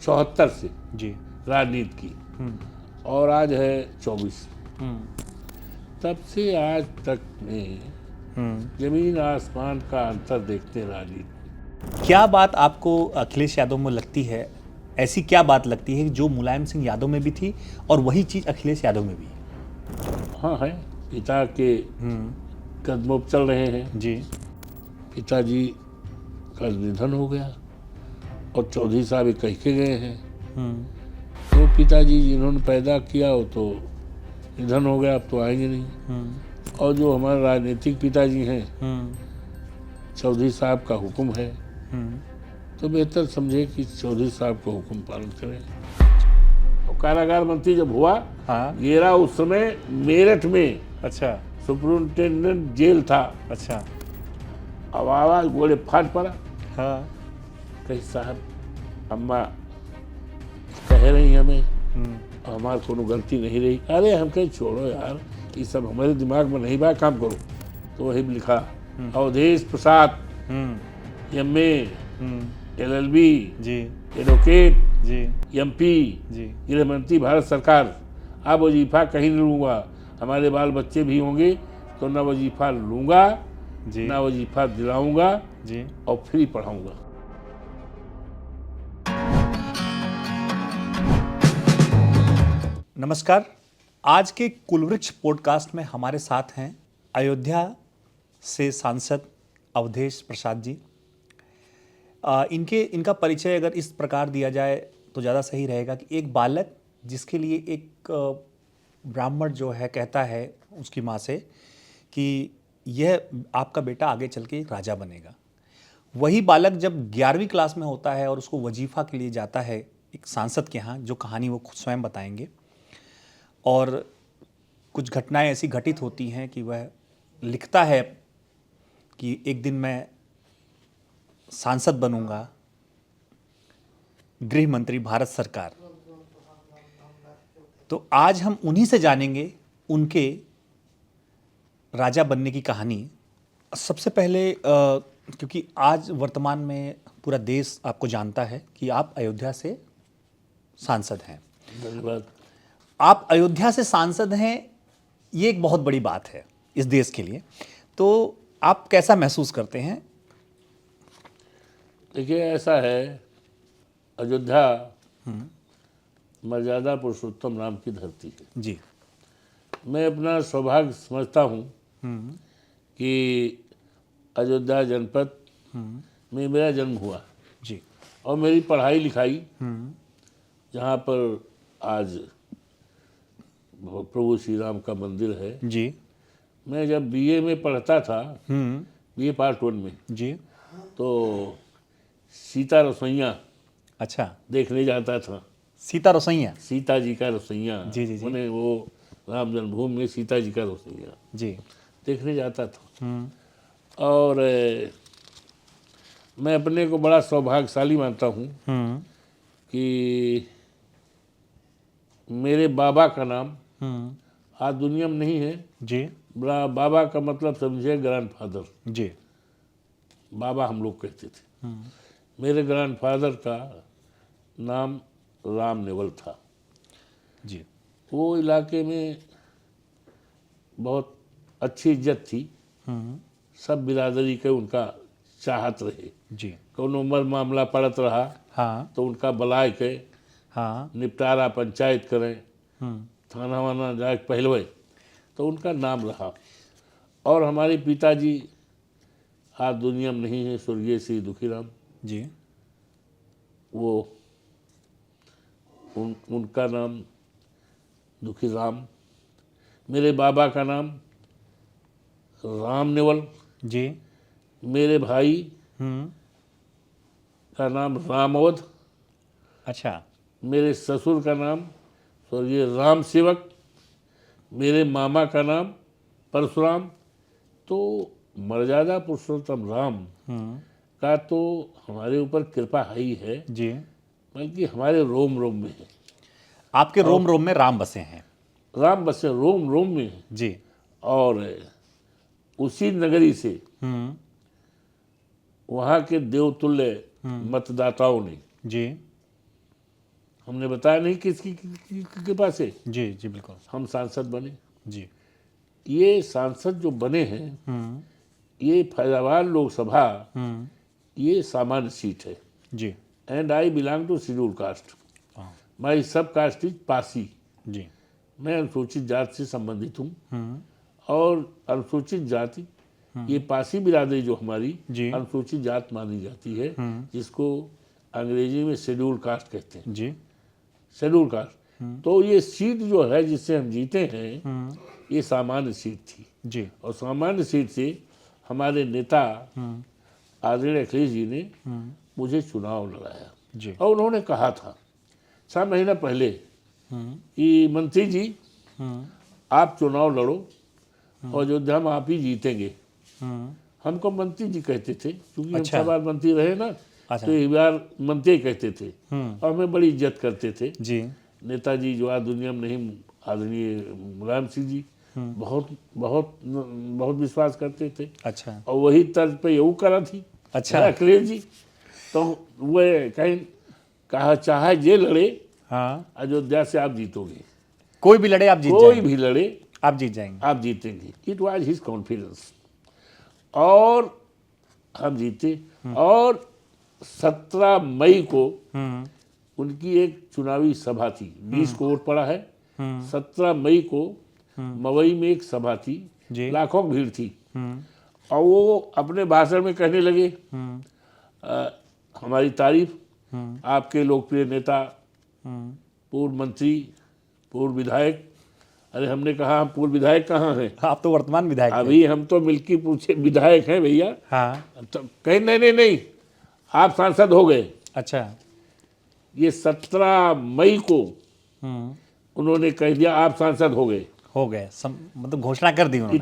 74 से जी। राजनीति की, और आज है 24। तब से आज तक में जमीन आसमान का अंतर देखते हैं राजनीति। क्या बात आपको अखिलेश यादव में लगती है, ऐसी क्या बात लगती है जो मुलायम सिंह यादव में भी थी और वही चीज अखिलेश यादव में भी है? हाँ है, पिता के कदमों पर चल रहे हैं। जी। पिताजी का निधन हो गया और चौधरी साहब एक कह के गए हैं, तो पिताजी जिन्होंने पैदा किया हो तो निधन हो गया, अब तो आएंगे नहीं। और जो हमारे राजनीतिक पिताजी हैं, चौधरी साहब का हुक्म है, तो बेहतर समझे कि चौधरी साहब का हुक्म पालन करें। और कारागार मंत्री जब हुआ, हाँ। मेरा उस समय मेरठ में अच्छा। सुपरिटेंडेंट जेल था। अच्छा। अब आवाज गोले फाट पड़ा। हाँ। कही साहब अम्मा कह रही हमें, हमार कोनो गलती नहीं रही। अरे हम कहीं छोड़ो यार, ये सब हमारे दिमाग में नहीं बा, काम करो। तो वही लिखा, अवधेश प्रसाद MA LLB जी। एडवोकेट जी। MP जी। गृह मंत्री भारत सरकार। अब वजीफा कहीं नहीं लूँगा, हमारे बाल बच्चे भी होंगे तो न वजीफा लूँगा, जी। न वजीफा दिलाऊँगा जी। और फ्री पढ़ाऊँगा। नमस्कार। आज के कुलवृक्ष पॉडकास्ट में हमारे साथ हैं अयोध्या से सांसद अवधेश प्रसाद जी। इनका परिचय अगर इस प्रकार दिया जाए तो ज़्यादा सही रहेगा कि एक बालक जिसके लिए एक ब्राह्मण जो है कहता है उसकी माँ से कि यह आपका बेटा आगे चल के राजा बनेगा, वही बालक जब 11वीं क्लास में होता है और उसको वजीफ़ा के लिए जाता है एक सांसद के यहाँ, जो कहानी वो खुद स्वयं बताएंगे, और कुछ घटनाएं ऐसी घटित होती हैं कि वह लिखता है कि एक दिन मैं सांसद बनूंगा, गृह मंत्री भारत सरकार। तो आज हम उन्हीं से जानेंगे उनके राजा बनने की कहानी। सबसे पहले क्योंकि आज वर्तमान में पूरा देश आपको जानता है कि आप अयोध्या से सांसद हैं। धन्यवाद। आप अयोध्या से सांसद हैं, ये एक बहुत बड़ी बात है इस देश के लिए। तो आप कैसा महसूस करते हैं? देखिए, ऐसा है, अयोध्या मर्यादा पुरुषोत्तम राम की धरती है जी। मैं अपना सौभाग्य समझता हूँ कि अयोध्या जनपद में मेरा जन्म हुआ जी। और मेरी पढ़ाई लिखाई जहाँ पर आज प्रभु श्री राम का मंदिर है। जी। मैं जब BA में पढ़ता था, BA पार्ट 1 में, जी। तो सीता रसोइयाँ अच्छा। देखने जाता था। सीता रसोइयाँ। सीता जी का रसोइयाँ, जी, जी, जी। मैंने वो राम जन्मभूमि में सीता जी का रसोइयाँ जी। देखने जाता था। और मैं अपने को बड़ा सौभाग्यशाली मानता हूँ कि मेरे बाबा का नाम आज दुनिया में नहीं है। जी। बाबा का मतलब समझिए ग्रैंडफादर। जी। बाबा हम लोग कहते थे। मेरे ग्रैंडफादर का नाम राम नेवल था। जी। वो इलाके में बहुत अच्छी इज्जत थी, सब बिरादरी के उनका चाहत रहे। जी। कौन उम्र मामला पड़त रहा हाँ। तो उनका बुलाए के हाँ। निपटारा पंचायत करें, थाना वाना जाए पहलवे, तो उनका नाम रहा। और हमारे पिताजी आज दुनिया में नहीं है, स्वर्गीय श्री दुखीराम जी। वो उनका नाम दुखीराम। मेरे बाबा का नाम राम नेवल। जी। मेरे भाई का नाम रामवध। अच्छा। मेरे ससुर का नाम स्वर्गीय राम सेवक। मेरे मामा का नाम परशुराम। तो मर्यादा पुरुषोत्तम राम का तो हमारे ऊपर कृपा ही है, जी। बल्कि हमारे रोम रोम में है। आपके रोम रोम में राम बसे हैं। राम बसे रोम रोम में है। जी। और उसी नगरी से वहाँ के देवतुल्य मतदाताओं ने जी। हमने बताया नहीं किसकी कृपा से जी जी बिल्कुल। हम सांसद बने। जी। ये सांसद जो बने हैं, ये फैजाबाद लोकसभा ये सामान्य सीट है। जी। And I belong to schedule caste. My sub caste is Pasi. जी। मैं अनुसूचित जाति से संबंधित हूँ। और अनुसूचित जाति ये पासी बिरादरी जो हमारी जी। अनुसूचित जाति मानी जाती है, जिसको अंग्रेजी में शेड्यूल कास्ट कहते हैं। जी। Schedule caste. तो ये सीट जो है जिससे हम जीते हैं, ये सामान्य सीट थी। जी। और सामान्य सीट से हमारे नेता आदरणीय अखिलेश जी ने मुझे चुनाव लड़ाया। जी। और उन्होंने कहा था 6 महीना पहले कि मंत्री जी आप चुनाव लड़ो और अयोध्या में आप ही जीतेंगे। हमको मंत्री जी कहते थे, क्योंकि हम 6 बार मंत्री रहे ना, तो एक बार मंत्री कहते थे और हमें बड़ी इज्जत करते थे। जी। नेताजी जो आज दुनिया में नहीं, आदरणीय मुलायम सिंह जी बहुत बहुत बहुत विश्वास करते थे। अच्छा। और वही तर्ज पे यू करा थी। अच्छा। अखिलेश जी तो वे कहीं कहा चाहे जे लड़े, हाँ, अयोध्या से आप जीतोगे, कोई भी लड़े आप जीत कोई जाएंगे। भी लड़े आप जीत जाएंगे। आप जीतेंगे। It was his confidence. और हम जीते। और 17 मई को उनकी एक चुनावी सभा थी। 20 को वोट पड़ा है। 17 मई को मवई में एक सभा थी, जी। लाखों की भीड़ थी। और वो अपने भाषण में कहने लगे हमारी तारीफ, आपके लोकप्रिय नेता, पूर्व मंत्री, पूर्व विधायक। अरे हमने कहा हम पूर्व विधायक कहाँ हैं, आप तो वर्तमान विधायक थे। अभी हम तो मिल्की पूछे विधायक हैं भैया। हाँ। तो कहीं नहीं, आप सांसद हो गए। अच्छा। ये 17 मई को उन्होंने कह दिया आप सांसद हो गए। मतलब घोषणा कर दी उन्होंने।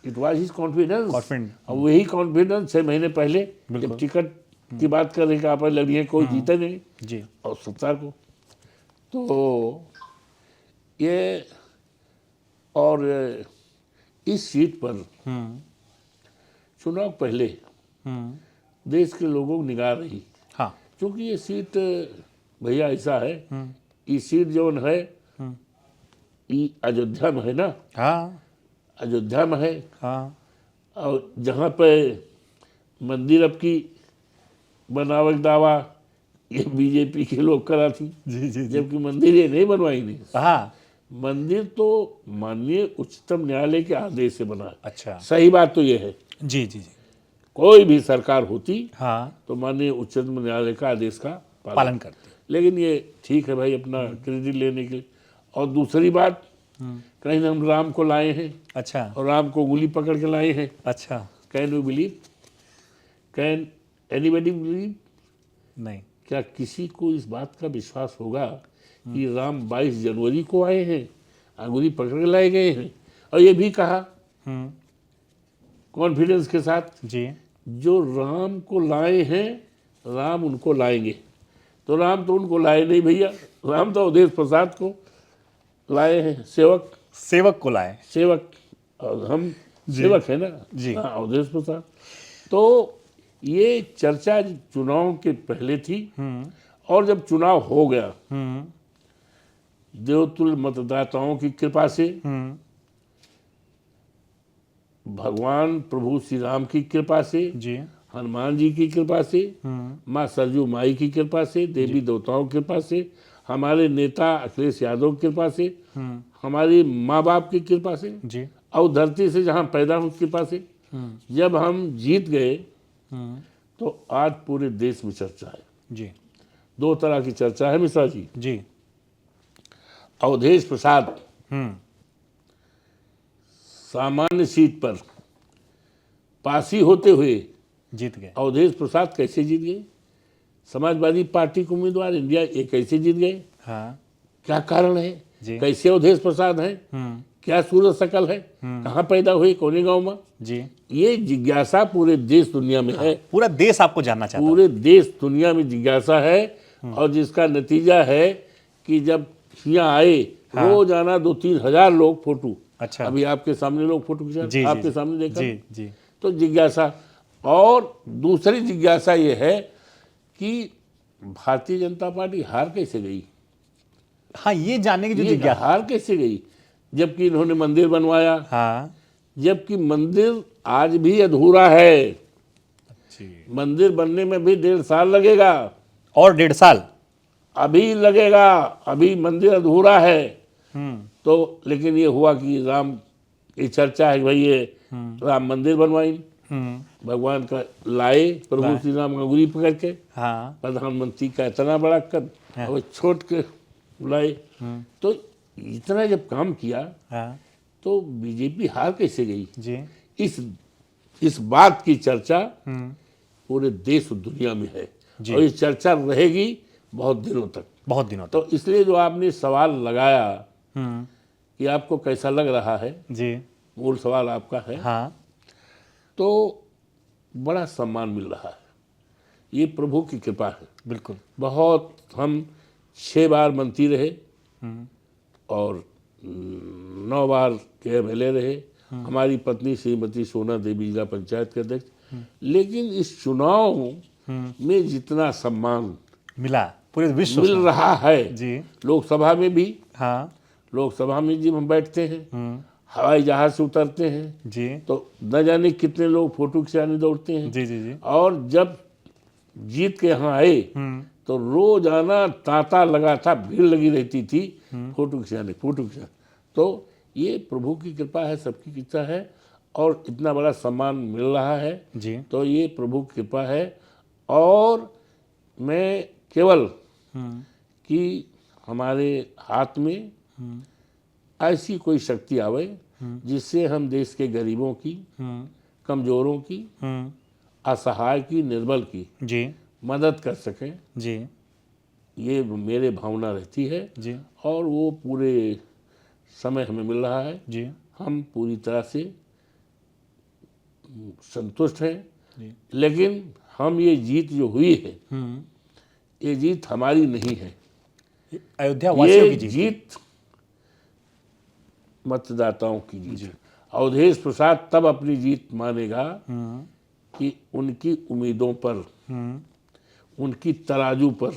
It was his confidence. Confident। और वही कॉन्फिडेंस 6 महीने पहले जब बिल्कुल। टिकट की बात कर रहे कि आप लड़िए, कोई जीते नहीं। जी। और 17 को तो ये, और इस सीट पर चुनाव पहले देश के लोगों को निगाह रही। हाँ। क्योंकि ये सीट भैया ऐसा है, ये सीट जो है ये अयोध्या में है ना। हाँ। अयोध्या में है। हाँ। और जहाँ पे मंदिर अब की बनावट दावा ये बीजेपी के लोग करा थी। जी जी। जबकि मंदिर ये नहीं बनवाई नहीं। हाँ। मंदिर तो माननीय उच्चतम न्यायालय के आदेश से बना है। अच्छा। सही बात तो ये है, जी जी जी। कोई भी सरकार होती हाँ, तो माननीय उच्चतम न्यायालय का आदेश का पालन करते। लेकिन ये ठीक है भाई, अपना क्रेडिट लेने के लिए। और दूसरी बात, कहीं हम राम को लाए हैं। अच्छा। और राम को उंगली पकड़ के लाए हैं। अच्छा। Can you believe, can anybody believe, नहीं। क्या किसी को इस बात का विश्वास होगा कि राम 22 जनवरी को आए हैं, अंगुली पकड़ के लाए गए हैं। और ये भी कहा कॉन्फिडेंस के साथ, जी। जो राम को लाए हैं राम उनको लाएंगे। तो राम तो उनको लाए नहीं भैया, राम तो अवधेश प्रसाद को लाए हैं। सेवक को लाए। सेवक, और हम सेवक है ना जी। हाँ, अवधेश प्रसाद। तो ये चर्चा चुनाव के पहले थी। और जब चुनाव हो गया, देवतुल्य मतदाताओं की कृपा से, भगवान प्रभु श्री राम की कृपा से, जी। हनुमान जी की कृपा से, माँ सरजू माई की कृपा से, देवी देवताओं की कृपा से, हमारे नेता अखिलेश यादव की कृपा से, हमारे माँ बाप की कृपा से, जी। और धरती से जहाँ पैदा हुई कृपा से जब हम जीत गए, तो आज पूरे देश में चर्चा है। जी। 2 तरह की चर्चा है मिश्रा जी। जी। अवधेश प्रसाद सामान्य सीट पर पासी होते हुए जीत गए। अवधेश प्रसाद कैसे जीत गए? समाजवादी पार्टी के उम्मीदवार इंडिया ये कैसे जीत गए? हाँ। क्या कारण है? जी। कैसे अवधेश प्रसाद हैं? क्या सूरत शकल है? कहाँ पैदा हुए, कौने गांव में? जी। ये जिज्ञासा पूरे देश दुनिया में है। पूरा देश आपको जानना चाहता है। पूरे देश दुनिया में जिज्ञासा है। और जिसका नतीजा है कि जब यहाँ आए, रोजाना 2-3 हजार लोग फोटो। अच्छा। अभी आपके सामने लोग फोटो खिंचा, जी, आपके जी, सामने देखा। जी जी। तो जिज्ञासा। और दूसरी जिज्ञासा ये है कि भारतीय जनता पार्टी हार कैसे गई? हाँ, ये जानने की जो ये जिज्ञासा। हार कैसे गई, जबकि इन्होंने मंदिर बनवाया, हाँ जबकि मंदिर आज भी अधूरा है। जी। मंदिर बनने में भी 1.5 साल लगेगा, और 1.5 साल। अभी लगेगा, अभी मंदिर अधूरा है। हम्म तो लेकिन ये हुआ कि राम की चर्चा है कि भाई ये राम मंदिर बनवाई, भगवान का लाए प्रभु श्री राम अंगुली पकड़ के, हाँ प्रधानमंत्री का इतना बड़ा कर और छोट के लाए। तो इतना जब काम किया हाँ तो बीजेपी हार कैसे गई, जी। इस बात की चर्चा पूरे देश और दुनिया में है, जी। और ये चर्चा रहेगी बहुत दिनों तक। बहुत दिनों तक। तो इसलिए जो आपने सवाल लगाया हम्म कि आपको कैसा लग रहा है, जी। मूल सवाल आपका है, हाँ तो बड़ा सम्मान मिल रहा है, ये प्रभु की कृपा है। बिल्कुल। बहुत, हम 6 बार मंत्री रहे और 9 बार के एमएलए रहे। हमारी पत्नी श्रीमती सोना देवी जिला पंचायत के अध्यक्ष। लेकिन इस चुनाव में जितना सम्मान मिला पूरे विश्व मिल से। रहा है, जी। लोकसभा में भी, हाँ लोकसभा में जब हम बैठते हैं, हवाई जहाज से उतरते हैं जी तो न जाने कितने लोग फोटो खिंचाने दौड़ते हैं। जी जी जी। और जब जीत के यहाँ आए तो रोजाना तांता लगा था, भीड़ लगी रहती थी फोटो खिंचाने, फोटो खिंचाने। तो ये प्रभु की कृपा है, सबकी कृपा है, और इतना बड़ा सम्मान मिल रहा है जी। तो ये प्रभु की कृपा है। और मैं केवल कि हमारे हाथ में ऐसी कोई शक्ति आवे जिससे हम देश के गरीबों की, कमजोरों की, असहाय की, निर्बल की जी मदद कर सकें, जी ये मेरे भावना रहती है। जी और वो पूरे समय हमें मिल रहा है, जी हम पूरी तरह से संतुष्ट हैं। जी। लेकिन हम ये जीत जो हुई है, ये जीत हमारी नहीं है, अयोध्या वासियों ये की जीत। जीत मतदाताओं की जीत है। अवधेश प्रसाद तब अपनी जीत मानेगा कि उनकी उम्मीदों पर, उनकी तराजू पर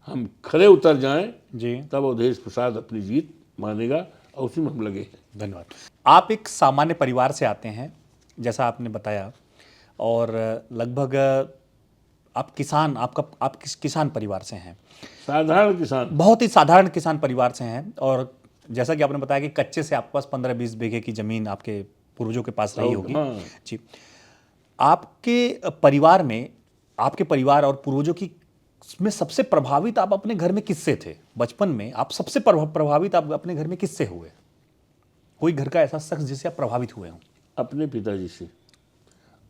हम खरे उतर जाएं, जी। तब अवधेश प्रसाद अपनी जीत मानेगा, और उसी में हम लगे हैं। धन्यवाद। आप एक सामान्य परिवार से आते हैं, जैसा आपने बताया, और लगभग आप किसान, आप किसान परिवार से हैं, साधारण किसान। बहुत ही साधारण किसान परिवार से हैं। और जैसा कि आपने बताया कि कच्चे से आपके पास 15-20 बीघे की जमीन आपके पूर्वजों के पास रही होगी। हाँ। जी। आपके परिवार में, आपके परिवार और पूर्वजों की में सबसे प्रभावित आप अपने घर में किससे थे? बचपन में आप सबसे प्रभावित आप अपने घर में किससे हुए? कोई घर का ऐसा शख्स जिससे आप प्रभावित हुए हों? अपने पिताजी से,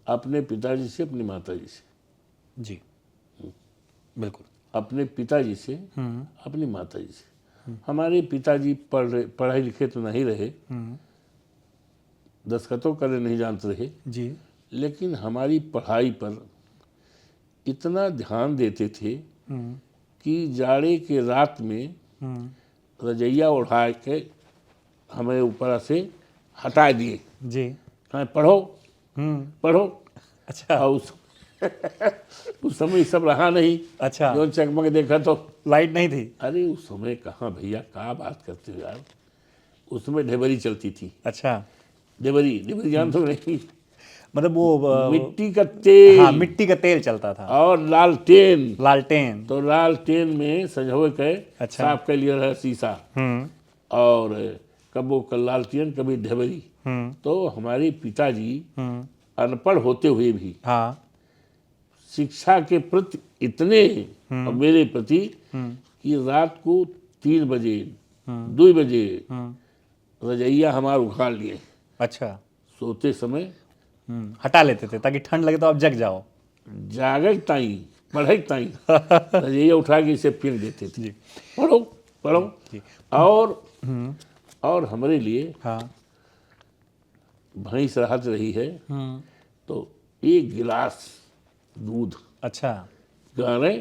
अपने पिताजी से, अपनी माताजी से। जी बिल्कुल। अपने पिताजी से, अपनी माताजी से। हमारे पिताजी पढ़े लिखे तो नहीं रहे, दस्तखतों करे नहीं जानते रहे, जी लेकिन हमारी पढ़ाई पर इतना ध्यान देते थे कि जाड़े के रात में रजैया उठा के हमें ऊपर से हटा दिए, जी। कहा पढ़ो पढ़ो। अच्छा। और उस समय सब रहा नहीं। अच्छा। जो चकमक देखा तो लाइट नहीं थी? अरे उस समय कहाँ भैया, क्या बात करते हो यार, उस समय ढेबरी चलती थी। अच्छा। ढेबरी जान तो नहीं, मतलब वो मिट्टी का तेल। हाँ, मिट्टी का तेल चलता था। और लालटेन। लालटेन। तो लालटेन में संजोए के अच्छा। साफ कर लिया रहा शीशा, और कबो कल लालटेन, कभी ढेबरी। तो हमारे पिताजी अनपढ़ होते हुए भी हाँ। शिक्षा के प्रति इतने, और मेरे प्रति, कि रात को 3 बजे 2 बजे रजैया हमारा उखाड़ लिए। अच्छा। सोते समय हटा लेते थे ताकि ठंड लगे तो आप जग जाओ। जागे ताई, पढ़े ताई रजैया उठा के इसे फेंक देते थे। जी। पढ़ो पढ़ो। जी। और हमारे लिए हाँ। भैंस रहत रही है तो 1 गिलास दूध अच्छा। गारे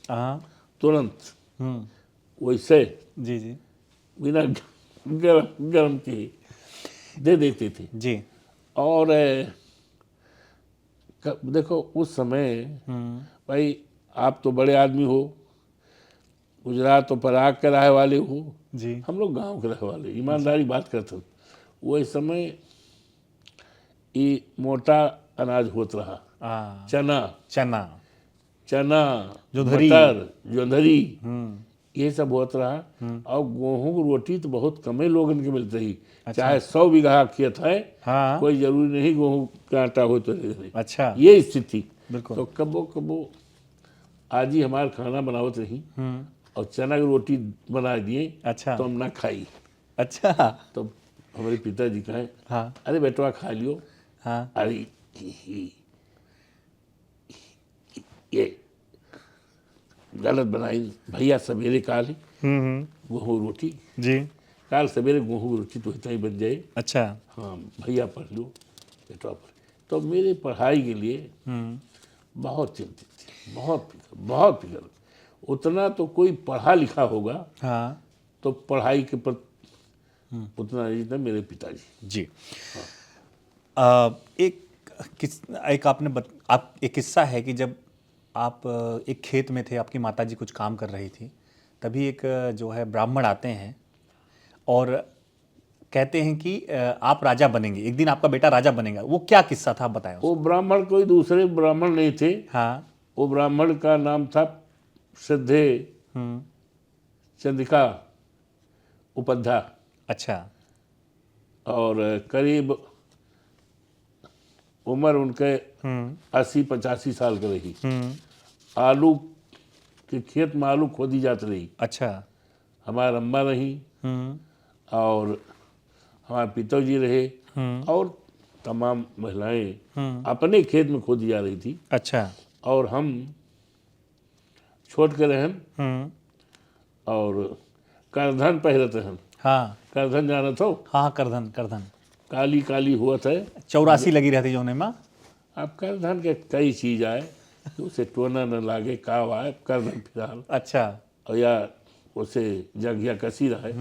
हाँ। तुरंत वैसे जी जी बिना गर्म के दे देते थे। जी। और देखो उस समय भाई, आप तो बड़े आदमी हो, गुजरात और पराग के रहे वाले हूँ, जी। हम लोग गांव के रहे वाले, ईमानदारी बात करते हैं। वो इस समय ये मोटा अनाज होत रहा, चना चना, चना जोंधरी। मटर, जोंधरी, ये सब होत रहा। और गेहूं की रोटी तो बहुत कमे लोगन के मिलते ही। चाहे 100 बीघा खेत है, हाँ। कोई जरूरी नहीं गेहूं का आटा हो तो अच्छा। ये स्थिति। बिल्कुल। तो कबो कबो आज ही हमारा खाना बनावत रही और चना की रोटी बना दिए, अच्छा। तो हम ना खाई। अच्छा। तो हमारे पिताजी कहे, हाँ। अरे बेटवा खा लियो। हाँ। अरे ये गलत बनाई भैया, सवेरे काल ही गेहूँ रोटी, जी। काल सवेरे गेहूँ रोटी तो इतना ही बन जाए। अच्छा। हाँ भैया पढ़ लो, बेटवा पढ़। तो मेरे पढ़ाई के लिए बहुत चिंतित थी, बहुत फिक्र, बहुत फिक्र। उतना तो कोई पढ़ा लिखा होगा हाँ। तो पढ़ाई के प्रति उतना नहीं था मेरे पिताजी। जी। एक आप एक किस्सा है कि जब आप एक खेत में थे, आपकी माताजी कुछ काम कर रही थी, तभी एक जो है ब्राह्मण आते हैं और कहते हैं कि आप राजा बनेंगे, एक दिन आपका बेटा राजा बनेगा। वो क्या किस्सा था, आप बताएं उसको। वो ब्राह्मण कोई दूसरे ब्राह्मण नहीं थे। हाँ। वो ब्राह्मण का नाम था सिद्धे चंद्रिका उपाध्याय। अच्छा। और करीब उम्र उनके 80-85 साल की रही। आलू के खेत में आलू खोदी जाती रही। अच्छा। हमारा अम्मा रही और हमारे पिताजी रहे और तमाम महिलाएं अपने खेत में खोदी जा रही थी। अच्छा। और हम छोट के रहन और करधन पहरते हैं। हाँ। करधन जानत हो? हाँ, करधन, करधन काली काली हुआ था। 84 लगी रहती जोने में। अब करधन के कई चीज आए कि उसे टोना न लागे, का आए करधन फिलहाल। अच्छा। और या उसे जंघिया कसी रहे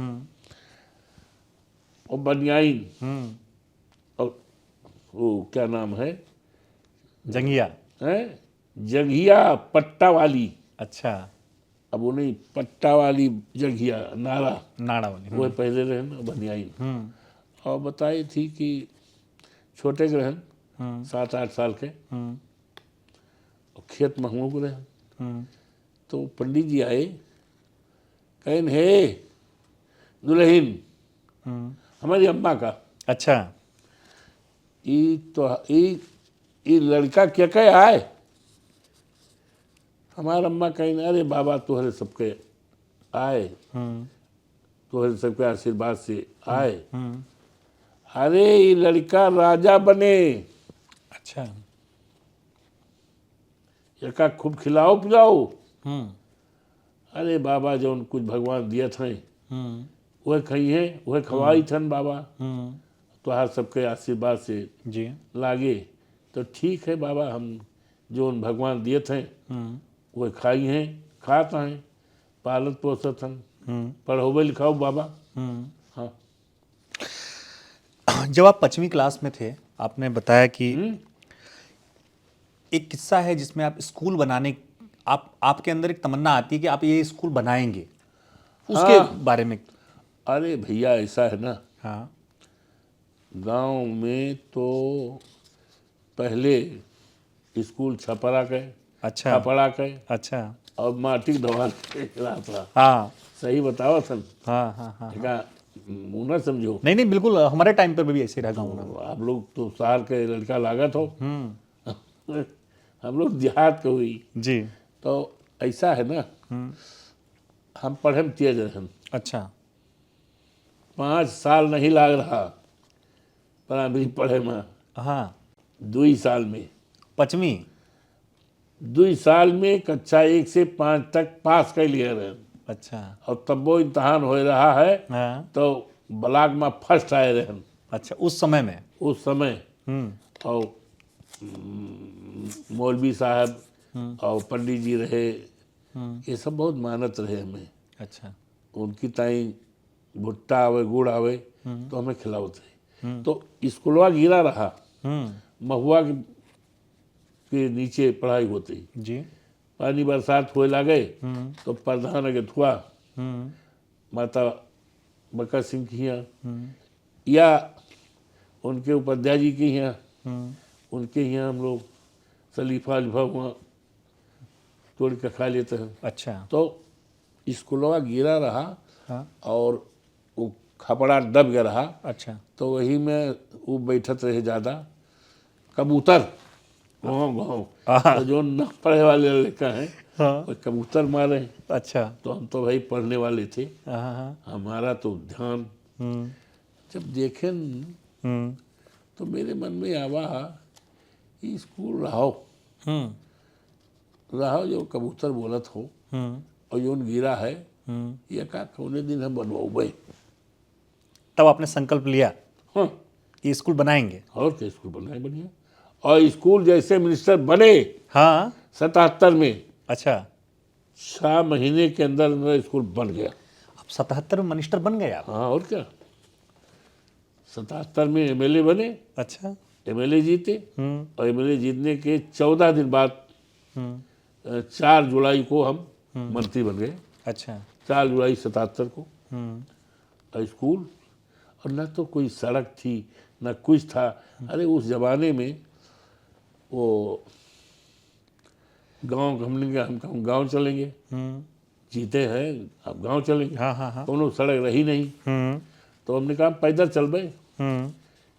और बनियाइन और वो क्या नाम है, जंगिया। है जंघिया पट्टा वाली। अच्छा। अब वो नहीं, पट्टा वाली जंघिया, नारा, नाड़ा वाली। वो पहले रहे ना बनियाइन। और बताई थी कि छोटे के रहन 7-8 साल के और खेत में हम को रहन। तो पंडित जी आए, कहन हे दुल्हन हमारी अम्मा का। अच्छा। ई लड़का क्या कहे आए? हमारा अम्मा कहीं, अरे बाबा तुहरे सबके आए, तुहरे सबके आशीर्वाद से आए। अरे ये लड़का राजा बने, अच्छा। यका खूब खिलाओ पिलाओ। अरे बाबा जो कुछ भगवान दिया था वह खई है, वह खवाई थन बाबा, तो हर सबके आशीर्वाद से जी। लागे तो ठीक है बाबा, हम जो उन भगवान दिए थे वह खाई हैं, खाता हैं, पालत पोसत हन, पढ़ोबे लिखाओ बाबा। हाँ। जब आप 5वीं क्लास में थे, आपने बताया कि एक किस्सा है जिसमें आप स्कूल बनाने, आपके अंदर एक तमन्ना आती है कि आप ये स्कूल बनाएंगे, उसके बारे में। अरे भैया ऐसा है ना, हाँ। गांव में तो पहले स्कूल छपरा के, अच्छा। छपरा के अच्छा। और माटी दवा रहा था। हाँ। सही बताओ सन। हाँ हाँ हाँ। मुँह ना समझो। नहीं नहीं, बिल्कुल हमारे टाइम पर भी ऐसे रहा गाँव में। आप लोग तो शहर के लड़का लागत हो, हम लोग देहात के हुई। जी। तो ऐसा है ना, हम पढ़े में तेज रहन। अच्छा। 5 साल नहीं लाग रहा प्राइमरी पढ़े में। हाँ। 2 साल में, 5वीं 2 साल में कक्षा 1 से 5 तक पास कर लिए रहन। अच्छा। और तब वो इम्तहान हो रहा है हाँ। तो ब्लॉक में फर्स्ट आए रहन अच्छा, उस समय में। उस समय। और मौलवी साहब और पंडित जी रहे, ये सब बहुत मानत रहे हमें। अच्छा। उनकी ताई भुट्टा आवे, गुड़ आवे तो हमें खिलावत रहे। तो स्कूलवा गिरा रहा, महुआ के नीचे पढ़ाई होती। जी। पानी बरसात हुए लागे तो प्रधान अगे हुआ माता बकर सिंह की यहाँ या उनके उपाध्याय जी के यहाँ उनके यहाँ हम लोग सलीफा अलीफा हुआ तोड़ के खा लेते हैं। अच्छा। तो स्कूलवा गिरा रहा हाँ। और वो खपड़ा दब गया रहा। अच्छा। तो वही में वो बैठत रहे ज़्यादा कबूतर गाँव गाँव तो जो न पढ़े वाले लड़का हैं हाँ। वो कबूतर मारे। अच्छा। तो हम तो भाई पढ़ने वाले थे, हाँ। हमारा तो ध्यान जब देखे न, तो मेरे मन में आवा कि स्कूल रहो रहो जो कबूतर बोलत हो और जोन गिरा है ये का कौने दिन हम बनवाऊबे। तब आपने संकल्प लिया हाँ कि स्कूल बनाएंगे। और क्या स्कूल बनना है बढ़िया। और स्कूल जैसे मिनिस्टर बने हाँ। 77 में, अच्छा। 6 महीने के अंदर अंदर स्कूल बन गया। अब 77 में मिनिस्टर बन गए आप। हाँ और क्या। 77 में एमएलए बने। अच्छा। एमएलए जीते और एमएलए जीतने के 14 दिन बाद 4 जुलाई को हम मंत्री बन गए। अच्छा। 4 जुलाई 77 को। और स्कूल और न तो कोई सड़क थी न कुछ था। अरे उस जमाने में वो गांव हमने कहा हम गांव चलेंगे, जीते हैं अब गांव चलेंगे। हाँ हाँ हाँ। कोनो सड़क रही नहीं। तो हमने कहा पैदल चल बे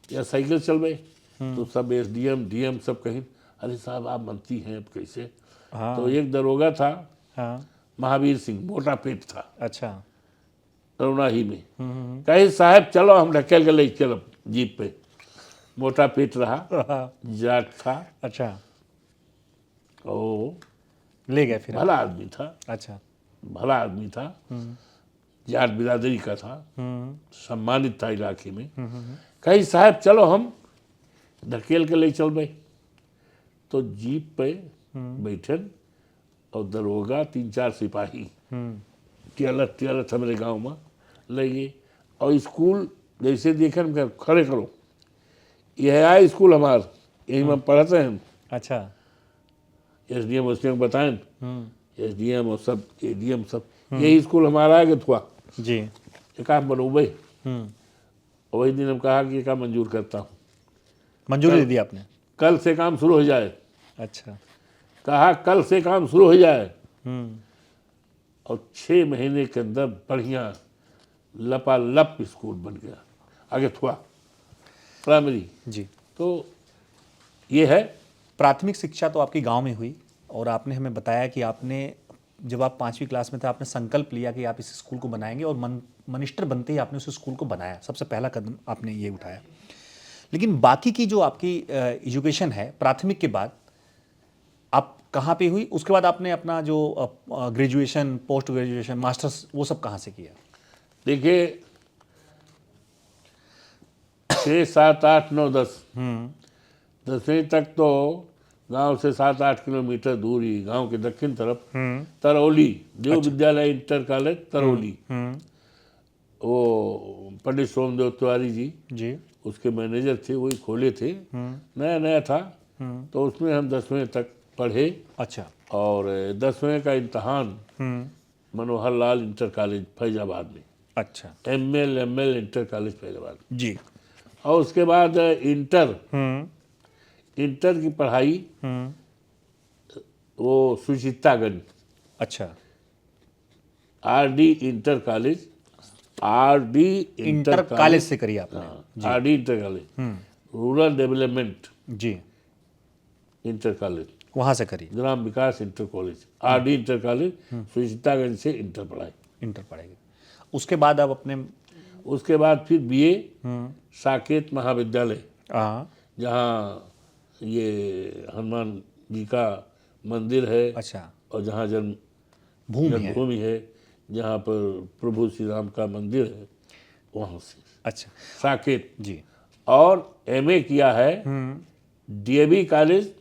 या साइकिल चल बे। तो सब एसडीएम डीएम सब कहीं अरे साहब आप मंत्री हैं अब कैसे। हाँ। तो एक दरोगा था हाँ। महावीर सिंह, मोटा पेट था, अच्छा। तरुणा ही में। कहे साहब चलो हम ढकेल के ले चलो जीप पे। मोटा पेट रहा, जाट था। अच्छा। ओ ले गए फिर। भला आदमी था, अच्छा। भला आदमी था, जाट बिरादरी का था, सम्मानित था इलाके में। कही साहब चलो हम ढकेल के ले चल भाई। तो जीप पे बैठन और दरोगा 3-4 सिपाही टियलत हमारे गांव में ले गए। और स्कूल जैसे देखे खड़े करो यह आया स्कूल हमार यही में पढ़ते हैं। अच्छा। एसडीएम उसने बताएं एसडीएम और सब एडीएम सब यही स्कूल हमारा आगे था जी। एक काम बनो भाई। और वही दिन हम कहा कि काम मंजूर करता हूँ। मंजूरी दे दी आपने। कल से काम शुरू हो जाए। अच्छा। कहा कल से काम शुरू हो जाए। और 6 महीने के अंदर बढ़िया लपालप स्कूल बन गया। आगे थुआ प्राइमरी जी। तो ये है। प्राथमिक शिक्षा तो आपकी गांव में हुई और आपने हमें बताया कि आपने जब आप 5वीं क्लास में थे आपने संकल्प लिया कि आप इस स्कूल को बनाएंगे और मिनिस्टर बनते ही आपने उस स्कूल को बनाया। सबसे पहला कदम आपने ये उठाया। लेकिन बाकी की जो आपकी एजुकेशन है प्राथमिक के बाद आप कहाँ पे हुई, उसके बाद आपने अपना जो ग्रेजुएशन पोस्ट ग्रेजुएशन मास्टर्स वो सब कहाँ से किया? देखिए 6, 7, 8, 9, 10 10वीं तक तो गांव से 7-8 किलोमीटर दूरी गांव के दक्षिण तरफ तरौली देव विद्यालय इंटर कॉलेज तरौली। वो पंडित सोमदेव तिवारी जी उसके मैनेजर थे, वही खोले थे, नया नया था। तो उसमें हम 10वीं तक पढ़े। अच्छा। और 10वीं का इम्तहान मनोहर लाल इंटर कॉलेज फैजाबाद में। अच्छा। एमएल इंटर कॉलेज फैजाबाद जी। और उसके बाद इंटर की पढ़ाई वो सुचितागंज। अच्छा। RD inter college, RD inter college से करी आपने? RD inter college rural development जी इंटर कॉलेज वहाँ से करी। ग्राम विकास inter college RD inter college Suchitaganj से इंटर पढ़ाई। इंटर पढ़ाई उसके बाद आप अपने उसके बाद फिर बीए साकेत महाविद्यालय हाँ। जहाँ ये हनुमान जी का मंदिर है। अच्छा। और जहाँ भूमि है जहाँ पर प्रभु श्री राम का मंदिर है वहाँ से। अच्छा। साकेत जी। और एमए किया है डीएवी कॉलेज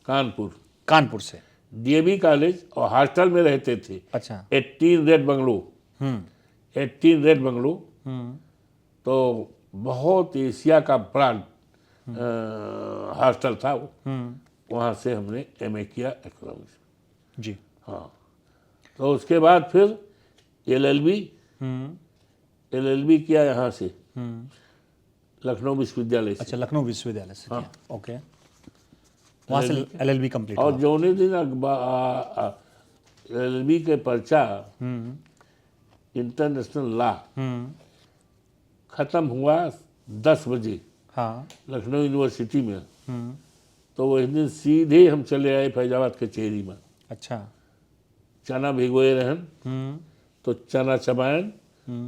कानपुर से। डीएवी कॉलेज और हॉस्टल में रहते थे। अच्छा। 18 रेड बंगलो 18 रेड बंगलो। तो बहुत एशिया का बड़ा हॉस्टल था वो। वहाँ से हमने एमए किया इकोनॉमिक्स। जी। हाँ, तो उसके बाद फिर LLB किया यहाँ से, लखनऊ विश्वविद्यालय से। अच्छा, लखनऊ विश्वविद्यालय से हाँ। किया, ओके। वहाँ से LLB कंप्लीट और हुआ। जौने दिन LLB के पर्चा इंटरनेशनल लॉ खत्म हुआ 10 बजे हाँ। लखनऊ यूनिवर्सिटी में, तो वही दिन सीधे हम चले आए फैजाबाद कचहरी में। अच्छा। चना भिगोए रहन, तो चना चबायन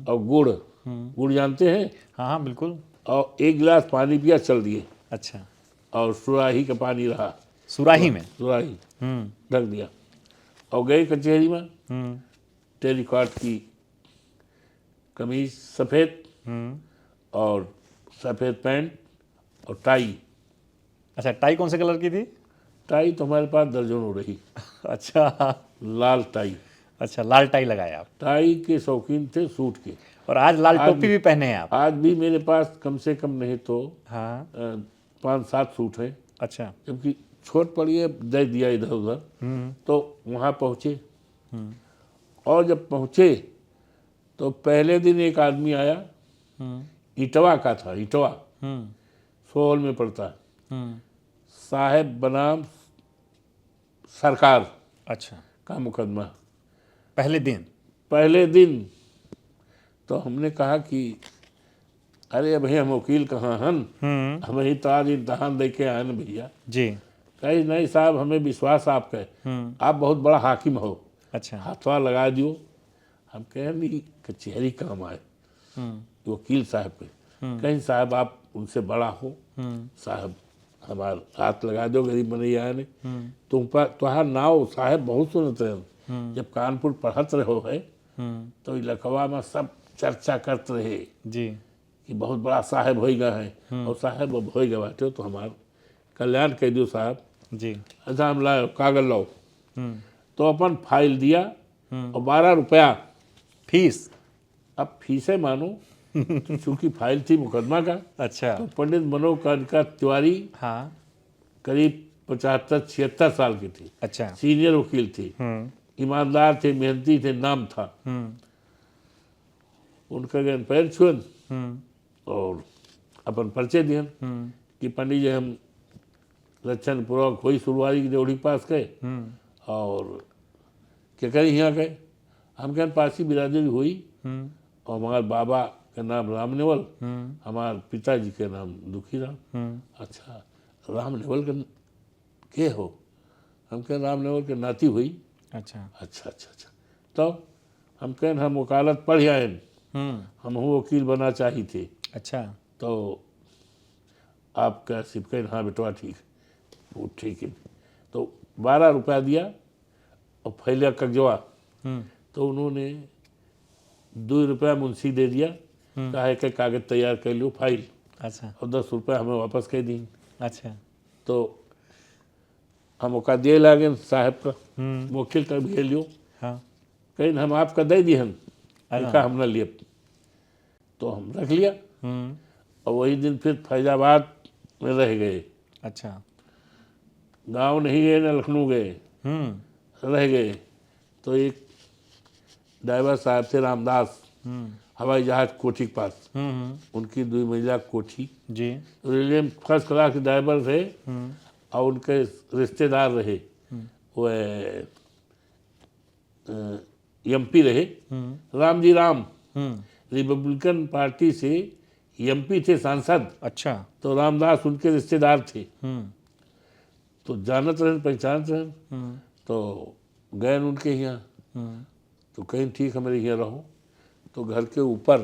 और गुड़ जानते हैं, हाँ हाँ बिल्कुल। और 1 गिलास पानी पिया, चल दिए। अच्छा, और सुराही का पानी रहा, सुराही में। सुराही ढक दिया, और गए कचहरी में। टेरिकॉट की कमीज सफ़ेद और सफ़ेद पैंट और टाई। अच्छा, टाई कौन से कलर की थी? टाई तो हमारे पास दर्जन हो रही। अच्छा। लाल टाई। अच्छा, लाल टाई लगाया आप। टाई के शौकीन थे, सूट के। और आज लाल टोपी भी पहने हैं आप। आज भी मेरे पास कम से कम नहीं तो हाँ। 5-7 सूट हैं। अच्छा। जबकि छोट पड़ी है, दे दिया इधर उधर। तो वहाँ पहुँचे, और जब पहुँचे तो पहले दिन एक आदमी आया, इटवा का था, इटवा सोहल में पड़ता है, साहेब बनाम सरकार अच्छा, का मुकदमा। पहले दिन। तो हमने कहा कि अरे भाई हम वकील कहाँ हन, हम ही तो आज इम्तहान दे के आए न भैया। जी। कही नहीं साहब, हमें विश्वास आपका है, आप बहुत बड़ा हाकिम हो, अच्छा। हाथवा लगा दियो। हम कहें नहीं, कचहरी काम आए वकील साहब पे। कहीं साहब आप उनसे बड़ा हो, साहब हमार हाथ लगा दो, गरीब बनैया ने तुम पर तुहार नाव साहब बहुत सुनत रहे। जब कानपुर पढ़त रहो है तो इलाकवा में सब चर्चा करते रहे जी। कि बहुत बड़ा साहब होएगा है, और साहब अब होएगा बाटे तो हमार कल्याण कह दो साहब। जी। अच्छा हम लाओ कागज लाओ, तो अपन फाइल दिया और 12 रुपया फीस। अब फीसें मानो, चूंकि फाइल थी मुकदमा का। अच्छा। तो पंडित मनोज का तिवारी हाँ। करीब 75-76 साल की थी। अच्छा। सीनियर वकील थी, ईमानदार थे, मेहनती थे, नाम था। उनका ज्ञान पैर छुअन और अपन परिचय दियन कि पंडित जी हम लक्षण पूर्वक हुई शुरुआती की जोड़ी पास गए, और क्या करें यहाँ गए। हम कहन पासी बिरादरी हुई, और हमारे बाबा का नाम राम नेवल, हमारे पिताजी के नाम दुखी राम। अच्छा, राम नेवल के हो? हम कहें राम नेवल के नाती हुई। अच्छा। अच्छा अच्छा अच्छा। तो हम कहें हम वकालत पढ़ आए, हम वकील बना चाहिए थे। अच्छा। तो आपका सिर्फ कहें हाँ बेटवा ठीक, वो ठीक है। तो 12 रुपया दिया और फैलिया कगजवा। तो उन्होंने 2 रुपया मुंशी दे दिया, कहा है कि कागज तैयार कर लो फाइल, अच्छा। और 10 रुपया हमें वापस कर दी। अच्छा। तो हम ओका दिए लागे साहब का, वकील का भी लियो। हाँ। कहीं हम आपका दे दी, हम कहा हम न लिए। तो हम रख लिया, और वही दिन फिर फैजाबाद में रह गए। अच्छा। गांव नहीं गए न लखनऊ गए, रह गए। तो एक ड्राइवर साहब थे रामदास, हवाई जहाज कोठी के पास, उनकी 2 मंजिला कोठी जी। रेलवे में फर्स्ट क्लास के ड्राइवर थे, और उनके रिश्तेदार रहे, वो MP रहे, राम जी राम, रिपब्लिकन पार्टी से MP थे सांसद। अच्छा। तो रामदास उनके रिश्तेदार थे, तो जानत रहन, पहचानत रहन। तो गए उनके यहाँ, तो कहीं ठीक हमारे यहाँ रहो। तो घर के ऊपर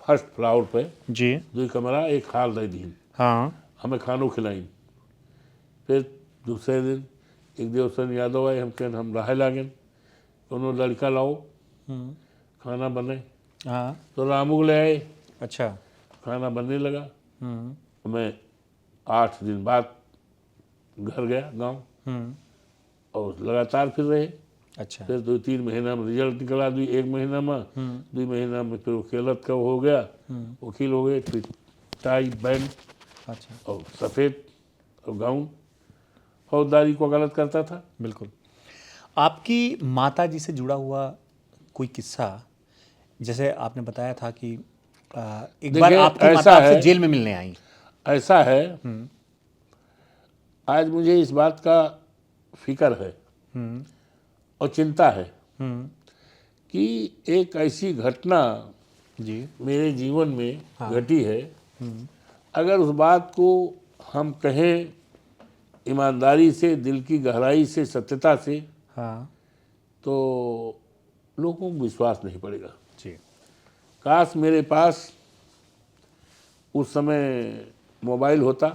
फर्स्ट फ्लोर पे जी। 2 कमरा, एक हाल दे दी, हाँ। हमें खानों खिलाई। फिर दूसरे दिन एक देवसन यादव आए, हम कहें हम रहे लागेन, उन्होंने लड़का लाओ खाना बने। हाँ। तो रामू ले आए, अच्छा। खाना बनने लगा। मैं 8 दिन बाद घर गया गांव, और लगातार फिर रहे। अच्छा। फिर 2-3 महीना में रिजल्ट निकला, 1 महीना में, 2 महीना में फिर वकीलत का हो गया, वकील हो गए। फिर टाई बैंड अच्छा। और सफ़ेद और गाउन, फौजदारी को गलत करता था। बिल्कुल। आपकी माता जी से जुड़ा हुआ कोई किस्सा, जैसे आपने बताया था कि एक बार देखिए, आपकी ऐसा माता आपसे है- जेल में मिलने आई। ऐसा है, आज मुझे इस बात का फिक्र है और चिंता है कि एक ऐसी घटना जी। मेरे जीवन में घटी है, अगर उस बात को हम कहें ईमानदारी से, दिल की गहराई से, सत्यता से, हाँ तो लोगों को विश्वास नहीं पड़ेगा। जी। काश मेरे पास उस समय मोबाइल होता।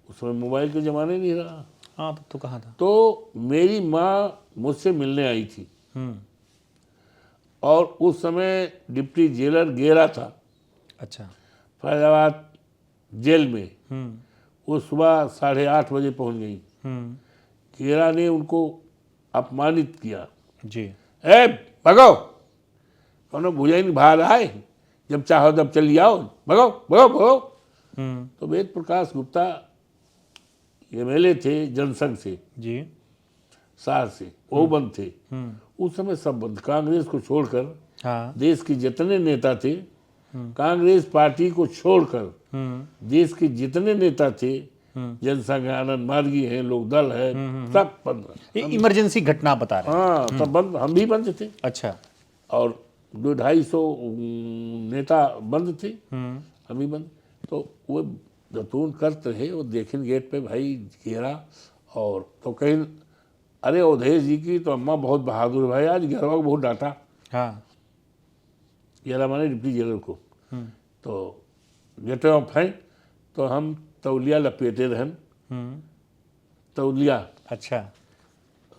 उस समय मोबाइल के ज़माने नहीं रहा। हाँ, तब तो कहाँ था। तो मेरी माँ मुझसे मिलने आई थी और उस समय डिप्टी जेलर गेरा था अच्छा। फैजाबाद जेल में। वो सुबह 8:30 बजे पहुंच गई। गेरा ने उनको अपमानित किया। जी। ए भगो, कौनो भुजाई नहीं बाहर आए, जब चाहो तब चली आओ, भगो भगो भगो। तो वेद प्रकाश गुप्ता एमएलए थे जनसंघ से, जी। सार से, वो बंद थे। उस समय सब बंद, कांग्रेस को छोड़कर हाँ। देश के जितने नेता थे, कांग्रेस पार्टी को छोड़कर देश के जितने नेता थे, जनसंघ है, आनंद मार्गी है, लोकदल है, सब बंद। ये इमरजेंसी घटना बता रहे हैं। हाँ, सब बंद, हम भी बंद थे। अच्छा। और 200-250 नेता बंद थे, हम भी बंद। तो वो जतून करते रहे, वो देखें गेट पे भाई घेरा, और तो कहीं अरे अवधेश जी की तो अम्मा बहुत बहादुर है भाई, आज घेरवा को बहुत डांटा। हाँ। घेरा माने डिप्टी जेलर को। तो गेट में फाइन, तो हम तौलिया लपेटे रहन, तौलिया, अच्छा।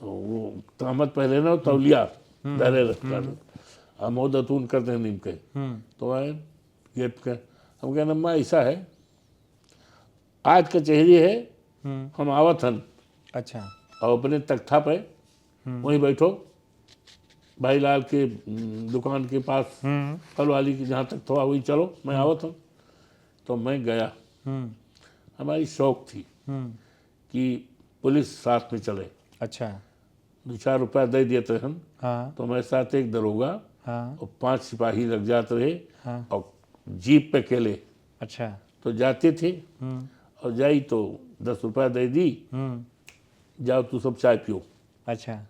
वो तहमत पहले ना तौलिया डाले रखता था, हम वो दतून करते हैं नीम के। तो आए गेट के, हम कहना अम्मा ऐसा है, आज कचहरी है, हम आवत हन, अच्छा। और अपने तख्ता पे वहीं बैठो, भाई लाल के दुकान के पास, फल वाली की जहाँ तक थोड़ा वही चलो, मैं आवत हूँ। तो मैं गया। हमारी शौक थी कि पुलिस साथ में चले। अच्छा। 2-4 रुपया दे देते हम, हाँ। तो मेरे साथ एक दरोगा हाँ। और 5 सिपाही लग जाते रहे, हाँ। और जीप पे अकेले। अच्छा। तो जाते थे, और जाई तो 10 रुपया दे दी, जाओ तू सब चाय पियो। अच्छा।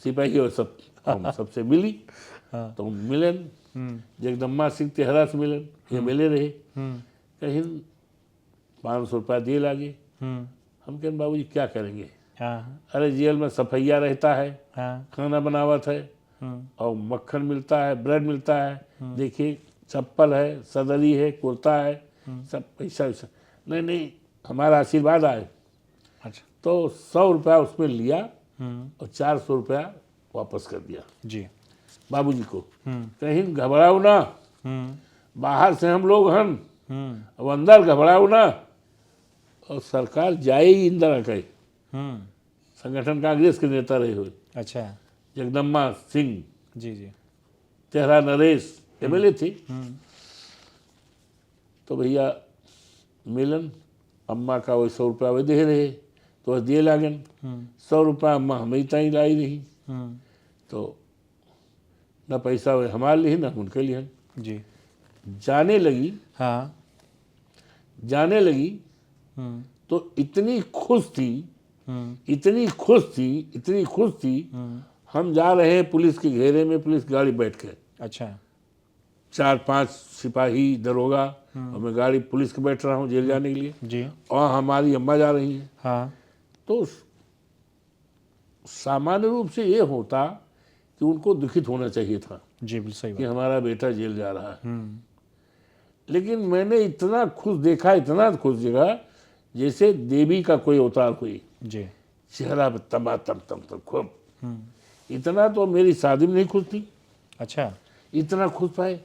सिपाही और सब हम सबसे मिली। तो मिलन जगदम्बा सिंह तेहरा से मिलन, ये मिले रहे। कहीं 500 रुपया दिए लागे। हम कहें बाबूजी क्या करेंगे? हाँ। अरे जेल में सफैया रहता है, हाँ। खाना बनावत है, और मक्खन मिलता है, ब्रेड मिलता है, देखिए चप्पल है, सदरी है, कुर्ता है, सब पैसा वैसा नहीं नहीं, हमारा आशीर्वाद आए। अच्छा। तो 100 रुपया उसमें लिया और 400 रुपया वापस कर दिया जी। बाबूजी को। कहीं घबराओ ना, बाहर से हम लोग हन, अब अंदर घबराओ ना। और सरकार जाए ही इंदिरा कहे, संगठन कांग्रेस के नेता रहे हुए अच्छा। जगदम्बा सिंह, जी जी। तेहरा नरेश एमएलए थे। तो भैया मिलन अम्मा का वही 100 रुपया वे दे रहे, तो दिए लागन 100 रुपया अम्मा हमें ताई लाई रही। तो न पैसा वे हमारे लिए न उनके लिए। जी। जाने लगी, हाँ। जाने लगी, तो इतनी खुश थी, इतनी खुश थी, इतनी खुश थी। हम जा रहे हैं पुलिस के घेरे में, पुलिस गाड़ी बैठ के, अच्छा। 4-5 सिपाही दरोगा, और मैं गाड़ी पुलिस के बैठ रहा हूँ जेल जाने के लिए, जी। और हमारी अम्मा जा रही हैं। हाँ। तो सामान्य रूप से ये होता कि उनको दुखित होना चाहिए था जी, बिल्कुल सही कि बात। हमारा बेटा जेल जा रहा है। लेकिन मैंने इतना खुश देखा, इतना खुश देखा, जैसे देवी का कोई अवतार हुई, जी। चेहरा पे तमा तम तम तम खूब। इतना तो मेरी शादी में नहीं खुश थी, अच्छा। इतना खुश पाए।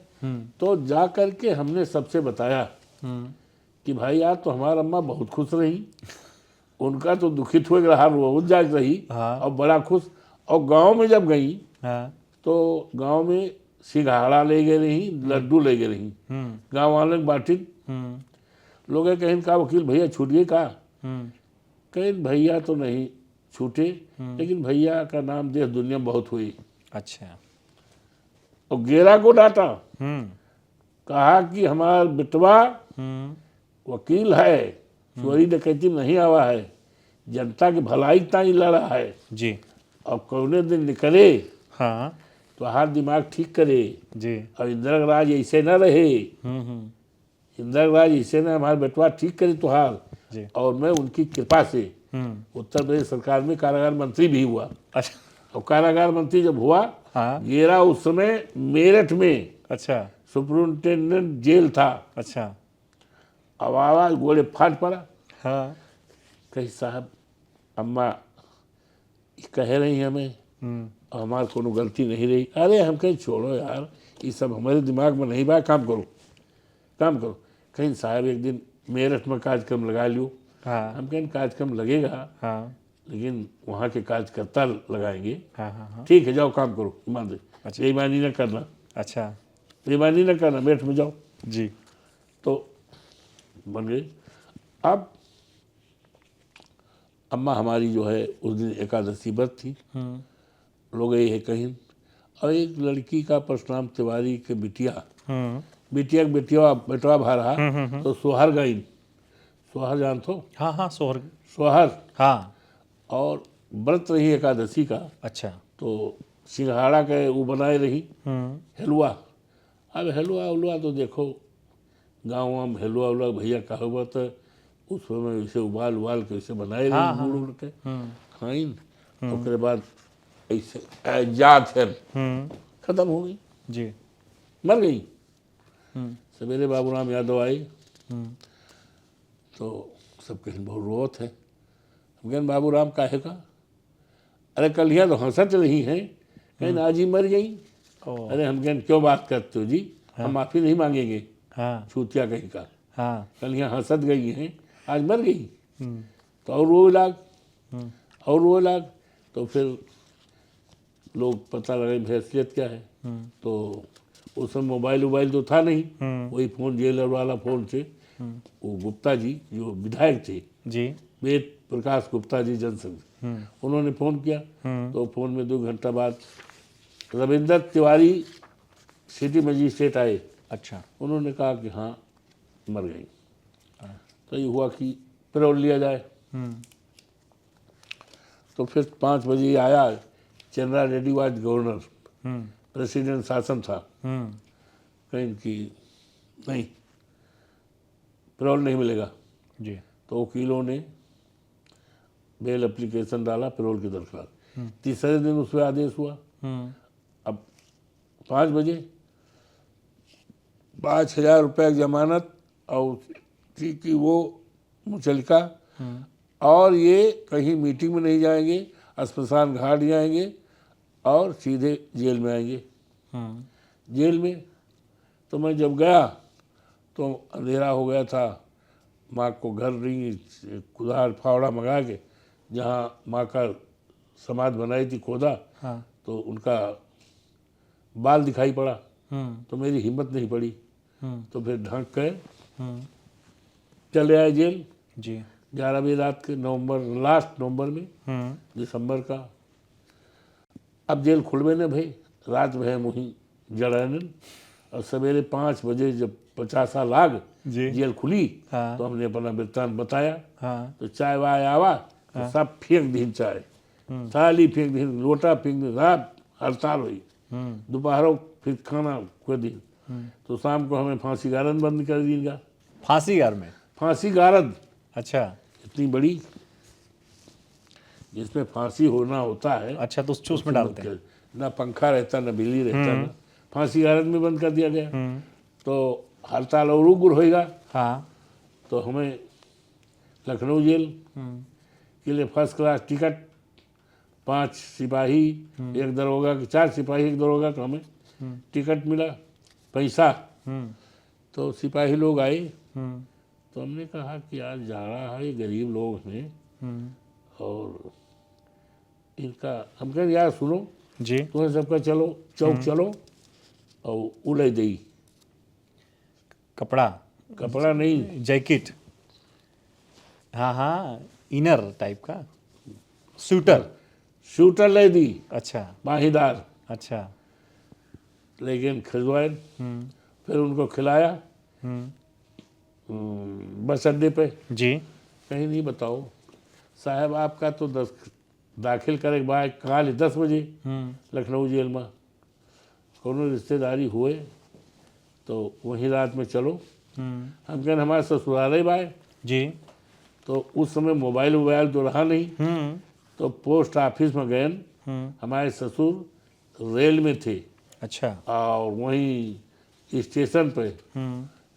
तो जा करके हमने सबसे बताया कि भाई यार, तो हमारा अम्मा बहुत खुश रही, उनका तो दुखित हुए रहा, रोज जाग रही, हाँ। और बड़ा खुश। और गांव में जब गई, हाँ। तो गांव में सिंघाड़ा ले गए रही, लड्डू ले गए रही, गांव वाले बांटी। लोग कहीं का वकील भैया छूटिए का, कहीं भैया तो नहीं छूटे, लेकिन भैया का नाम देश दुनिया में बहुत हुई। अच्छा। और गेरा को डांटा, हम्म। कहा कि हमारा बेटवा वकील है, चोरी डकैती में नहीं आवा है, जनता की भलाई ताई लड़ा है, जी। और कौने दिन निकले हाँ तो हर दिमाग ठीक करे, जी। और इंदिरा राज ऐसे न रहे, हम्म। इंदिरा राज ऐसे न हमारा बेटवा ठीक करे तुहार। जी। और मैं उनकी कृपा से उत्तर प्रदेश सरकार में कारागार मंत्री भी हुआ। अच्छा। और कारागार मंत्री जब हुआ, हाँ। गेरा उस समय मेरठ में अच्छा। सुपरिटेंडेंट जेल था। अच्छा। अब आवाज गोले फाट पड़ा, हाँ। कही साहब अम्मा कह रही हमें, और हमारी कोनो गलती नहीं रही। अरे हम कहीं छोड़ो यार, ये सब हमारे दिमाग में नहीं बा, काम करो काम करो। कहीं साहब एक दिन मेरठ में कार्यक्रम लगा लियो। हाँ। हम कहें कार्यक्रम लगेगा, हाँ। लेकिन वहाँ के कार्यकर्ता लगाएंगे। हाँ। हाँ। ठीक है, जाओ काम करो, ईमानदारी, अच्छा। बेईमानी न करना, अच्छा। बेईमानी न करना, मेरठ में जाओ। जी। तो बन गई। अब अम्मा हमारी जो है उस दिन एकादशी व्रत थी, लोग गए है कहीं, और एक लड़की का परशुराम तिवारी के बिटिया बिटिया बेटवा भा रहा, तो सोहर गई। सोहर जान तो? हाँ हाँ, सोहर। सोहर। हाँ। और व्रत रही एकादशी का, अच्छा। तो सिंघाड़ा के वो बनाए रही हलवा। अब हलवा उलवा तो देखो गाँव में हलवा उलवा भैया कहा तो उसमें वैसे उबाल के वैसे बनाए हाँ, रही, गुड़ उड़ के खाइन। उसके बाद ऐसे जात है खत्म हो गई, जी। मर गई। सवेरे बाबूराम यादव आई, तो सब कहीं बहुत रोत है। हम कहें बाबूराम काहे का? अरे कल यहाँ तो हंसत रही हैं, कहीं आज ही मर गई। अरे हम कहें क्यों बात करते हो जी, हम माफ़ी नहीं मांगेंगे, हाँ। छूतिया कहीं का। हाँ। कल यहाँ हंसत गई हैं, आज मर गई। तो और रोए लाग, और रोए लाग। तो फिर लोग पता लगे हैसियत क्या है। तो उस समय मोबाइल वोबाइल तो था नहीं, वही फ़ोन जेलर वाला फ़ोन से वो गुप्ता जी जो विधायक थे जी। वेद प्रकाश गुप्ता जी जनसंघ, उन्होंने फ़ोन किया। तो फ़ोन में 2 घंटा बाद रविंदर तिवारी सिटी मजिस्ट्रेट आए। अच्छा। उन्होंने कहा कि हाँ मर गई। तो ये हुआ कि पैरोल लिया जाए। तो फिर 5 बजे आया, Chandra Reddy was governor, president शासन था। कहीं कि नहीं पैरोल नहीं मिलेगा। जी। तो वकीलों ने बेल एप्लीकेशन डाला, पैरोल की दरख्वास्त। तीसरे दिन उस पर आदेश हुआ। अब 5 बजे 5,000 रुपये की जमानत और थी कि वो मुचलिका, और ये कहीं मीटिंग में नहीं जाएंगे, स्मशान घाट जाएंगे और सीधे जेल में आएंगे। जेल में तो मैं जब गया तो अंधेरा हो गया था। माँ को घर रही कुदार फावड़ा मंगा के, जहाँ माँ का समाधि बनाई थी खोदा, हाँ। तो उनका बाल दिखाई पड़ा। तो मेरी हिम्मत नहीं पड़ी, तो फिर ढंक के चले आए जेल। जी। 11 बजे रात के, नवंबर, लास्ट नवंबर में, दिसंबर का। अब जेल खुलवे न भाई, रात भय मुही जड़ानन, और सवेरे 5 बजे जब 50 साल आग जी। जेल खुली, हाँ। तो हमने अपना वृत्तांत बताया। हाँ। तो चाय वाय आवा तो सब फेंक दी, चाय थाली फेंक दी, लोटा फेंक दी, रात हड़ताल हुई। दोपहरों फिर खाना खुद दी। तो शाम को हमें फांसी गारद बंद कर दिया। फांसी घर में? फांसी गारद अच्छा। इतनी बड़ी जिसमें फांसी होना होता है। अच्छा, तो उस में डालते हैं? ना पंखा रहता, ना बिजली रहता, ना फांसी गारद में बंद कर दिया गया। तो हड़ताल और उग्र होएगा। हाँ। तो हमें लखनऊ जेल के लिए फर्स्ट क्लास टिकट, 5 सिपाही एक दरोगा के, 4 सिपाही एक दरोगा का हमें टिकट मिला, पैसा। तो सिपाही लोग आए, तो हमने कहा कि यार जा रहा है, ये गरीब लोग हैं, और इनका, हम कहें यार सुनो जी। तुम्हें सबका चलो चौक चलो और उड़े दी कपड़ा नहीं, जैकेट। हाँ हाँ, इनर टाइप का। शूटर ले दी, अच्छा माहीदार, अच्छा। लेकिन खिलवाए। फिर उनको खिलाया बस अड्डे पे। जी। कहीं नहीं, बताओ साहब आपका तो दाखिल करे बाद काल 10 बजे लखनऊ जेल में कोनो रिश्तेदारी हुए तो वहीं रात में चलो। हम कहने हमारे ससुराल बाय जी। तो उस समय मोबाइल तो रहा नहीं, तो पोस्ट ऑफिस में गए। हमारे ससुर रेल में थे, अच्छा। और वहीं स्टेशन पे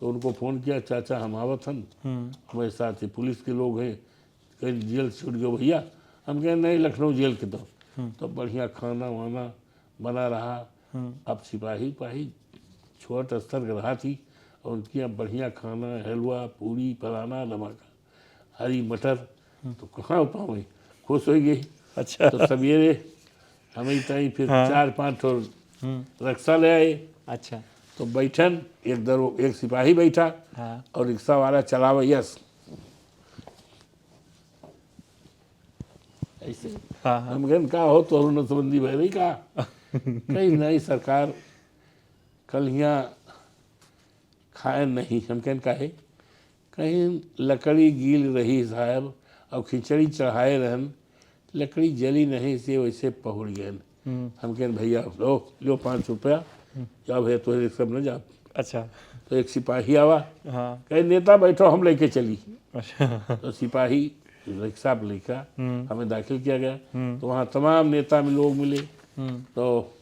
तो उनको फ़ोन किया, चाचा हम आवत हन, हमारे साथ ही पुलिस के लोग हैं, कहीं जेल छूट गए भैया। हम कहें नहीं, लखनऊ जेल के तो बढ़िया खाना वाना बना रहा। अब सिपाही छोट स्तर का रहा थी, और उनके यहाँ बढ़िया खाना, हलवा पूरी फलाना धमाका, हरी मटर, तो कहाँ पाऊँ, खुश हो गई। अच्छा। तो सवेरे हमें तई फिर 4-5 रक्षा ले आए। अच्छा। तो बैठन एक सिपाही बैठा, हाँ। और रिक्शा वाला चलावा यस ऐसे। हाँ। हम कहन का हो तो नसबंदी भय नहीं कहा कहीं नहीं सरकार कल यहाँ खाए नहीं। हम कहन का है कहीं लकड़ी गील रही साहब, और खिचड़ी चढ़ाए रहन, लकड़ी जली नहीं से वैसे पहुड़ गए। हम कहन भैया लो 5 रुपया, जा भैया तो रिक्शा में न जा। अच्छा। तो एक सिपाही आवा, हाँ। कहे नेता बैठो हम लेके चली। अच्छा। तो सिपाही रिक्शा पर लेकर हमें दाखिल किया गया। तो वहाँ तमाम नेता में लोग मिले। तो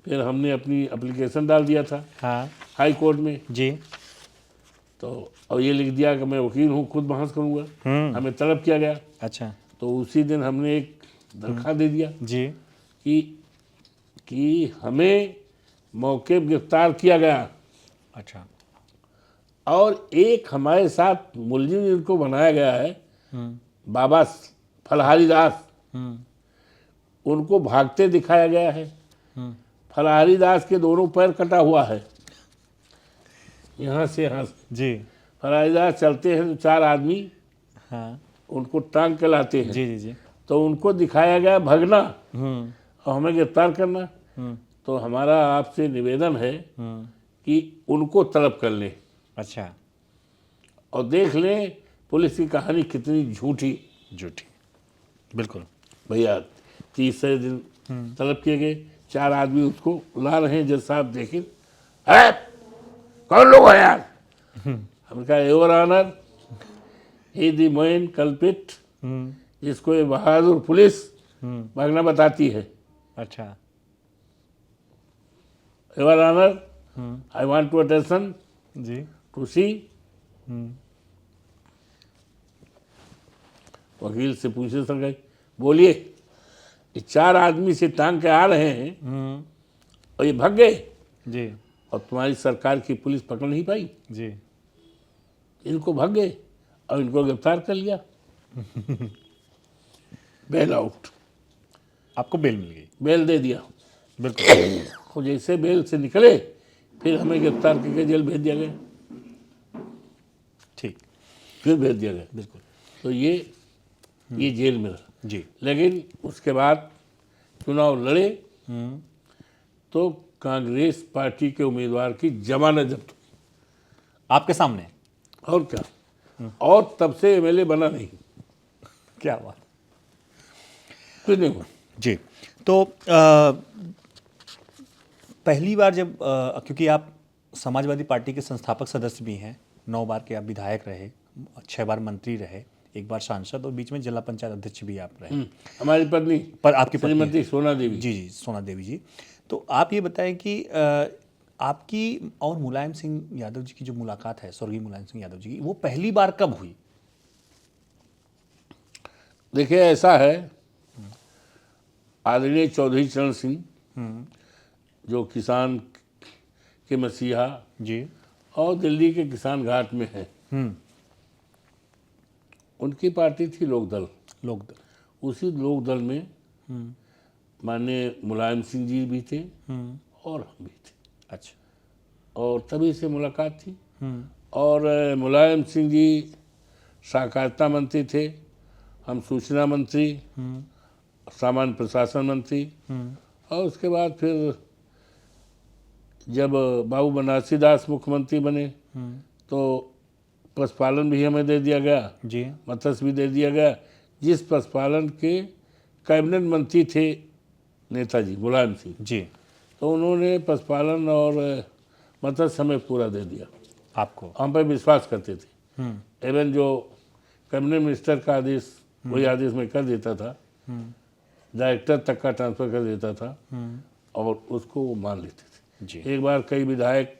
फिर हमने अपनी एप्लीकेशन डाल दिया था हाँ। हाई कोर्ट में। जी। तो और ये लिख दिया कि मैं वकील हूँ, खुद बहस करूँगा। हमें तलब किया गया। अच्छा। तो उसी दिन हमने एक दरख्वास्त दे दिया जी। कि हमें मौके पर गिरफ्तार किया गया, अच्छा। और एक हमारे साथ मुलजिम जिनको बनाया गया है बाबा फलहारी दास, उनको भागते दिखाया गया है। फलहारी दास के दोनों पैर कटा हुआ है, यहाँ से यहाँ से। जी। फलहारी दास चलते हैं तो 4 आदमी हाँ। उनको टांग के लाते हैं। जी जी जी। तो उनको दिखाया गया भगना और हमें गिरफ्तार करना। तो हमारा आपसे निवेदन है कि उनको तलब कर लें। अच्छा। और देख लें पुलिस की कहानी कितनी झूठी। बिल्कुल भैया 30 दिन तलब किए गए, 4 आदमी उसको ला रहे हैं। जज साहब देखें, है कौन लोग है यार? हमने कहा your honour, he the main culprit, जिसको ये बहादुर पुलिस भागना बताती है। अच्छा। Your honour, I want to attention जी। To see. वकील से पूछे सर गए, बोलिए ये 4 आदमी से टांग के आ रहे हैं और ये भाग गए, जी। और तुम्हारी सरकार की पुलिस पकड़ नहीं पाई, जी। इनको भाग गए और इनको गिरफ्तार कर लिया। बेल आउट, आपको बेल मिल गई? बेल दे दिया। बिल्कुल। और जैसे बेल से निकले फिर हमें गिरफ्तार करके जेल भेज दिया गया। ठीक। फिर भेज दिया गया। बिल्कुल। तो ये जेल में रहा। जी। लेकिन उसके बाद चुनाव लड़े तो कांग्रेस पार्टी के उम्मीदवार की जमानत जब्त हुई। आपके सामने? और क्या, और तब से एमएलए बना नहीं। क्या बात। कुछ नहीं हुआ। जी। तो पहली बार जब क्योंकि आप समाजवादी पार्टी के संस्थापक सदस्य भी हैं, 9 बार के आप विधायक रहे, 6 बार मंत्री रहे, 1 बार सांसद, और बीच में जिला पंचायत अध्यक्ष भी आप रहे। हमारी पत्नी पर आपकी पत्नी श्रीमती सोना देवी। जी जी, सोना देवी जी। तो आप ये बताएं कि आपकी और मुलायम सिंह यादव जी की जो मुलाकात है, स्वर्गीय मुलायम सिंह यादव जी की, वो पहली बार कब हुई? देखिए ऐसा है, आदरणीय चौधरी चरण सिंह जो किसान के मसीहा जी, और दिल्ली के किसान घाट में है, उनकी पार्टी थी लोकदल। उसी लोकदल में माननीय मुलायम सिंह जी भी थे और हम भी थे। अच्छा। और तभी से मुलाकात थी। और मुलायम सिंह जी सहकारिता मंत्री थे हम सूचना मंत्री, सामान्य प्रशासन मंत्री, और उसके बाद फिर जब बाबू बनारसी दास मुख्यमंत्री बने तो पशुपालन भी हमें दे दिया गया जी, मत्स्य भी दे दिया गया। जिस पशुपालन के कैबिनेट मंत्री थे नेताजी मुलायम सिंह, जी, तो उन्होंने पशुपालन और मत्स्य हमें पूरा दे दिया। आपको हम पर विश्वास करते थे। इवन जो कैबिनेट मिनिस्टर का आदेश वही आदेश में कर देता था, डायरेक्टर तक का ट्रांसफ़र कर देता था और उसको वो मान लेते थे। जी, एक बार कई विधायक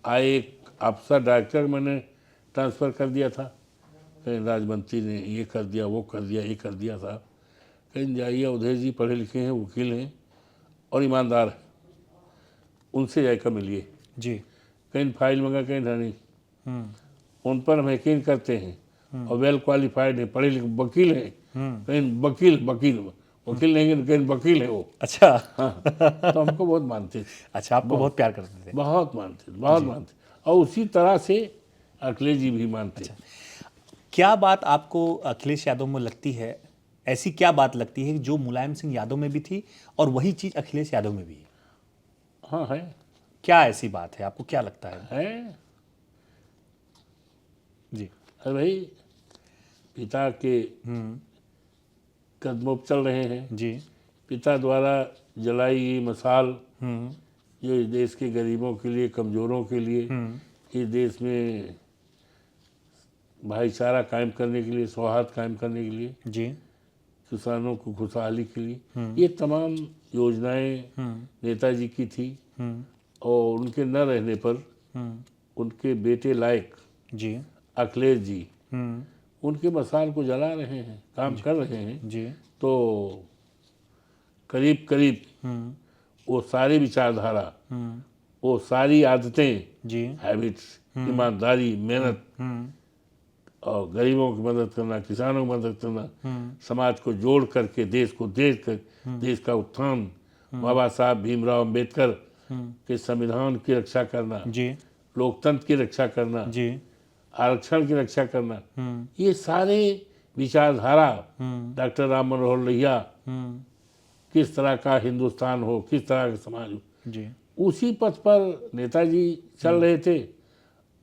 आए, एक अफसर डायरेक्टर मैंने ट्रांसफ़र कर दिया था, कहीं राजमंत्री ने ये कर दिया, वो कर दिया, ये कर दिया था। कहीं जाइए, अवधेश जी पढ़े लिखे हैं, वकील हैं और ईमानदार हैं, उनसे जाकर मिलिए। जी, कहीं फाइल मंगा, कहीं नहीं, उन पर हम यकीन करते हैं और वेल क्वालिफाइड हैं, पढ़े लिखे वकील हैं। कहीं वकील वकील वकील नहीं है, कहीं वकील है वो। अच्छा। हाँ, तो हमको बहुत मानते थे, अच्छा, आपको बहुत प्यार करते थे। बहुत मानते थे, बहुत मानते। और उसी तरह से अखिलेश जी भी मानते। क्या बात आपको अखिलेश यादव में लगती है, ऐसी क्या बात लगती है जो मुलायम सिंह यादव में भी थी और वही चीज अखिलेश यादव में भी है? हाँ है, क्या ऐसी बात है, आपको क्या लगता है? जी, अरे भाई, पिता के कदमों पर चल रहे हैं। जी, पिता द्वारा जलाई गई मशाल जो इस देश के गरीबों के लिए, कमज़ोरों के लिए, इस देश में भाईचारा कायम करने के लिए, सौहार्द कायम करने के लिए, जी, किसानों को खुशहाली के लिए, ये तमाम योजनाएं नेताजी की थी। और उनके न रहने पर उनके बेटे लायक जी, अखिलेश जी उनके मसाल को जला रहे हैं, काम कर रहे हैं। जी, तो करीब करीब वो सारी विचारधारा, वो सारी आदतें, जी, हैबिट्स, ईमानदारी, मेहनत और गरीबों की मदद करना, किसानों की मदद करना, समाज को जोड़ करके देश का उत्थान, बाबा साहब भीमराव अंबेडकर के संविधान की रक्षा करना, जी, लोकतंत्र की रक्षा करना, जी, आरक्षण की रक्षा करना, ये सारे विचारधारा डॉक्टर राम मनोहर लोहिया, किस तरह का हिंदुस्तान हो, किस तरह का समाज हो, जी, उसी पथ पर नेताजी चल रहे थे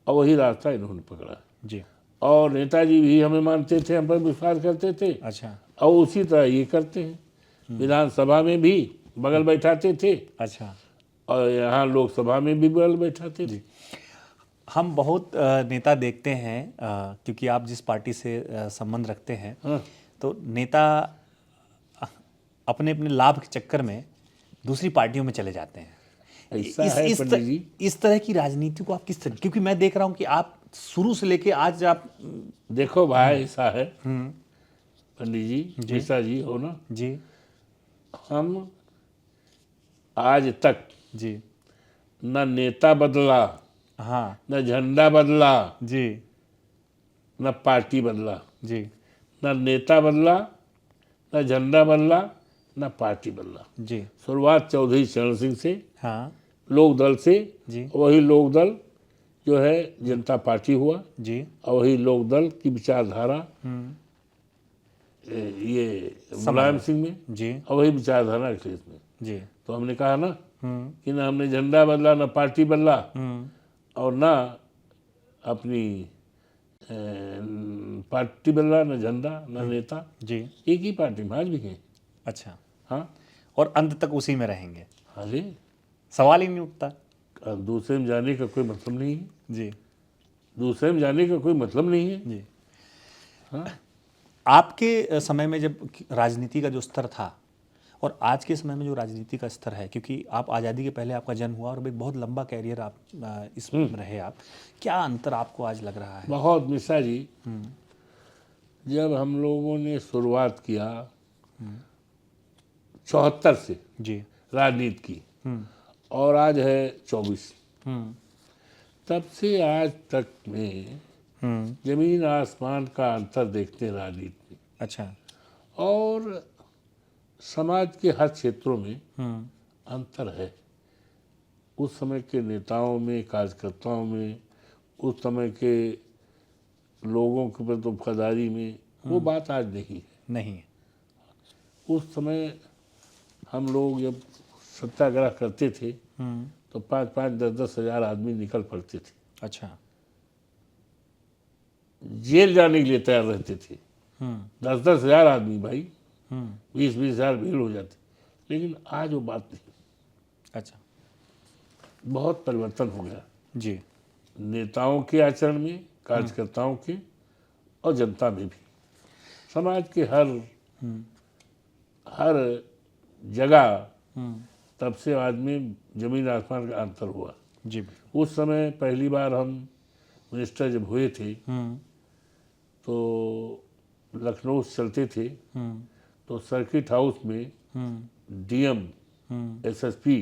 और वही रास्ता इन्होंने पकड़ा। जी, और नेताजी भी हमें मानते थे, हम पर विश्वास करते थे, अच्छा, और उसी तरह ये करते हैं। विधानसभा में भी बगल बैठाते थे अच्छा। और यहाँ लोकसभा में भी बगल बैठाते थे। हम बहुत नेता देखते हैं, क्योंकि आप जिस पार्टी से संबंध रखते हैं, हाँ, तो नेता अपने अपने लाभ के चक्कर में दूसरी पार्टियों में चले जाते हैं। ऐसा है पंडित जी। इस तरह की राजनीति को आप किस तरह, क्योंकि मैं देख रहा हूं कि आप शुरू से लेके आज आप देखो भाई, ऐसा है पंडित जी, मिश्रा जी हो ना, जी, हम आज तक जी, न नेता बदला, हाँ, न झंडा बदला, जी, न पार्टी बदला। जी, न नेता बदला, न झंडा बदला, न पार्टी बदला। जी, शुरुआत चौधरी चरण सिंह से, हाँ, लोक दल से, जी, वही लोक दल जो है जनता पार्टी हुआ, जी, और वही लोक दल की विचारधारा ये मुलायम सिंह में, जी, और वही विचारधारा अखिलेश में। जी, तो हमने कहा ना कि ना हमने झंडा बदला, ना पार्टी बदला, और ना अपनी पार्टी बदला, ना झंडा, ना नेता, जी, एक ही पार्टी में आज भी हैं। अच्छा, हाँ, और अंत तक उसी में रहेंगे, अरे सवाल ही नहीं उठता। अब दूसरे में जाने का कोई मतलब नहीं है, जी, दूसरे में जाने का कोई मतलब नहीं है। जी। हाँ, आपके समय में जब राजनीति का जो स्तर था और आज के समय में जो राजनीति का स्तर है, क्योंकि आप आज़ादी के पहले आपका जन्म हुआ और एक बहुत लंबा कैरियर आप इसमें रहे, आप क्या अंतर आपको आज लग रहा है? बहुत मिश्रा जी, जब हम लोगों ने शुरुआत किया 74 से जी, राजनीति की, और आज है 24, तब से आज तक में जमीन आसमान का अंतर देखते हैं राजनीति में। अच्छा, और समाज के हर क्षेत्रों में अंतर है। उस समय के नेताओं में, कार्यकर्ताओं में, उस समय के लोगों के प्रति वफादारी में वो बात आज नहीं है। नहीं है। उस समय हम लोग जब सत्याग्रह करते थे तो 5-5, 10-10 हजार आदमी निकल पड़ते थे, अच्छा। जेल जाने के लिए तैयार रहते थे। 10-10 हजार आदमी भाई, 20-20 हजार भीड़ हो जाती। लेकिन आज वो बात नहीं, अच्छा बहुत परिवर्तन हो गया जी। नेताओं के आचरण में, कार्यकर्ताओं के और जनता में भी। समाज के हर जगह तब से आज में जमीन आसमान का अंतर हुआ जी। उस समय पहली बार हम मिनिस्टर जब हुए थे तो लखनऊ से चलते थे तो सर्किट हाउस में डीएम एसएसपी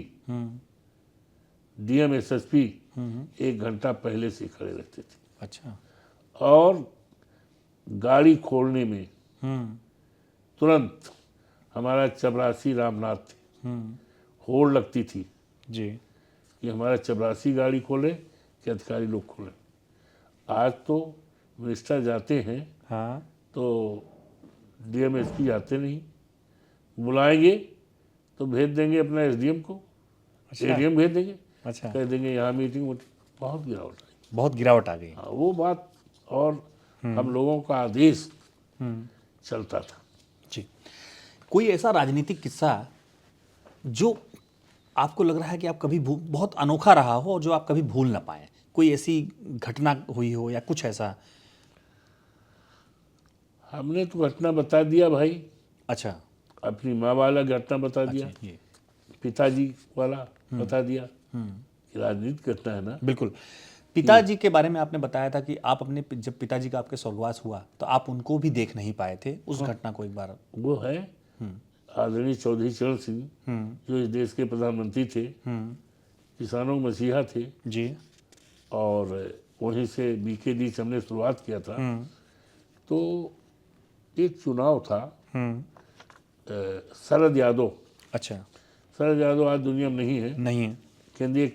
1 घंटा पहले से खड़े रहते थे। अच्छा। और गाड़ी खोलने में तुरंत हमारा चपरासी रामनाथ थे, होड़ लगती थी जी। कि हमारा चपरासी गाड़ी खोले कि अधिकारी लोग खोलें। आज तो मिनिस्टर जाते हैं हाँ। तो डीएम एसपी जाते नहीं, बुलाएंगे तो भेज देंगे अपना एसडीएम को, एडीएम भेज देंगे, अच्छा। कह देंगे यहाँ मीटिंग होती। बहुत गिरावट आई। बहुत गिरावट आ गई। हाँ, वो बात। और हम लोगों का आदेश चलता था। जी। कोई ऐसा राजनीतिक किस्सा जो आपको लग रहा है कि आप कभी बहुत अनोखा रहा हो और जो आप कभी भूल ना पाए, कोई ऐसी घटना हुई हो या कुछ ऐसा? हमने तो घटना बता दिया भाई, अच्छा। अपनी माँ वाला घटना बता दिया, अच्छा, ये पिताजी वाला बता दिया कि राजनीतिक घटना है ना। बिल्कुल। पिताजी के बारे में आपने बताया था कि आप अपने जब पिताजी का आपके स्वर्गवास हुआ तो आप उनको भी देख नहीं पाए थे। उस घटना को एक बार। वो है आदरणीय चौधरी चरण सिंह, जो इस देश के प्रधानमंत्री थे, किसानों के मसीहा थे जी। और वहीं से बीकेडी से हमने शुरुआत किया था। तो एक चुनाव था, शरद यादव। अच्छा। शरद यादव आज दुनिया में नहीं है, नहीं है। केंद्रीय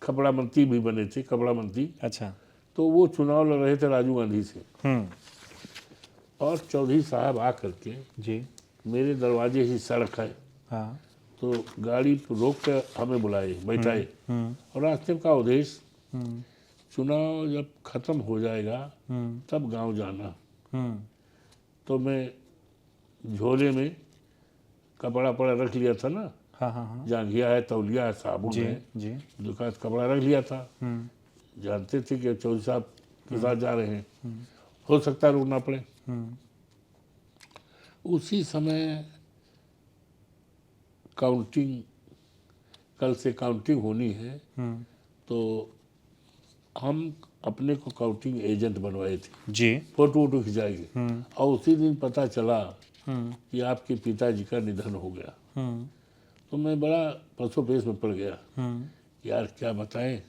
कपड़ा मंत्री भी बने थे, कपड़ा मंत्री। अच्छा। तो वो चुनाव लड़ रहे थे राजीव गांधी से। और चौधरी साहब आ करके जी। मेरे दरवाजे ही सड़क है, हाँ। तो गाड़ी रोक कर हमें बुलाए, बैठाए और रास्ते का उद्देश्य, चुनाव जब खत्म हो जाएगा तब गांव जाना। तो मैं झोले में कपड़ा पड़ा रख लिया था ना, हाँ हाँ हाँ। जांघिया है, तौलिया है, साबुन जी है, जी। दुकान से कपड़ा रख लिया था। जानते थे कि चौधरी साहब के साथ जा रहे हैं, हो सकता है रुकना पड़े। उसी समय काउंटिंग, कल से काउंटिंग होनी है, तो हम अपने को काउंटिंग एजेंट बनवाए थे जी। फोटो वोटो खिंचाएंगे। और उसी दिन पता चला कि आपके पिताजी का निधन हो गया। तो मैं बड़ा पसोपेश में पड़ गया, यार क्या बताएं,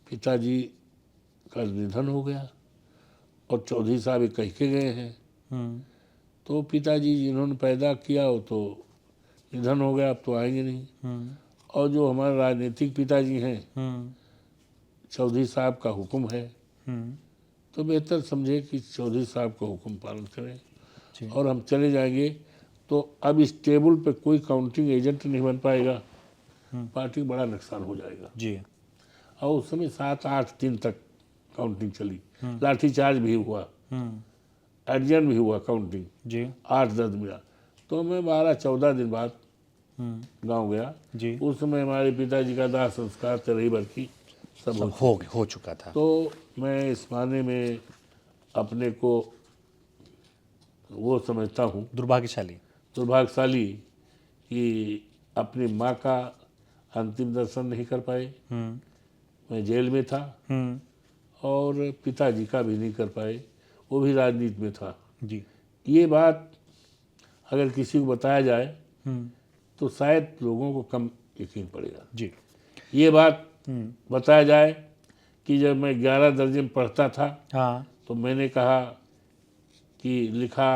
पिताजी का निधन हो गया और चौधरी साहब ये कह के गए हैं। तो पिताजी जिन्होंने पैदा किया हो तो निधन हो गया, अब तो आएंगे नहीं। और जो हमारे राजनीतिक पिताजी हैं, चौधरी साहब का हुक्म है, तो बेहतर समझे कि चौधरी साहब का हुक्म पालन करें और हम चले जाएंगे। तो अब इस टेबल पे कोई काउंटिंग एजेंट नहीं बन पाएगा, पार्टी का बड़ा नुकसान हो जाएगा जी। और उस समय 7-8 दिन तक काउंटिंग चली, लाठीचार्ज भी हुआ, एडजन भी हुआ काउंटिंग जी। 8-10 मिला। तो मैं 12-14 दिन बाद गांव गया जी। उस समय हमारे पिताजी का दाह संस्कार तेरही बरखी सब हो चुका था। तो मैं इस माने में अपने को वो समझता हूँ दुर्भाग्यशाली कि अपनी माँ का अंतिम दर्शन नहीं कर पाए। मैं जेल में था और पिताजी का भी नहीं कर पाए, वो भी राजनीति में था जी। ये बात अगर किसी को बताया जाए तो शायद लोगों को कम यकीन पड़ेगा जी। ये बात बताया जाए कि जब मैं 11 दर्जे में पढ़ता था, हाँ। तो मैंने कहा कि लिखा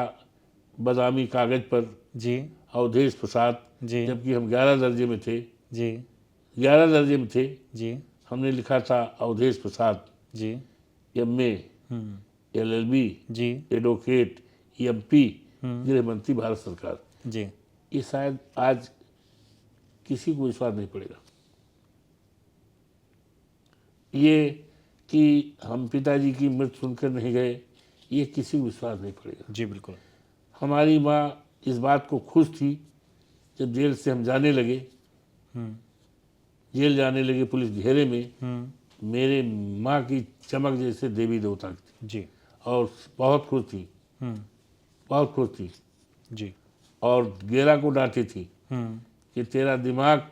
बादामी कागज पर जी। अवधेश प्रसाद, जी। जबकि हम 11 दर्जे में थे, जी। 11 दर्जे में थे, जी। हमने लिखा था अवधेश प्रसाद जी। एमए LLB, जी एडवोकेट, MP, गृह मंत्री भारत सरकार, जी ये शायद आज किसी को विश्वास नहीं पड़ेगा ये कि हम पिताजी की मृत्यु सुनकर नहीं गए, ये किसी को विश्वास नहीं पड़ेगा। जी बिल्कुल। हमारी माँ इस बात को खुश थी जब जेल से हम जाने लगे, जेल जाने लगे पुलिस घेरे में, मेरे माँ की चमक जैसे देवी देवता की जी और बहुत खुश थी, बहुत खुश थी जी और गेरा को डांटी थी कि तेरा दिमाग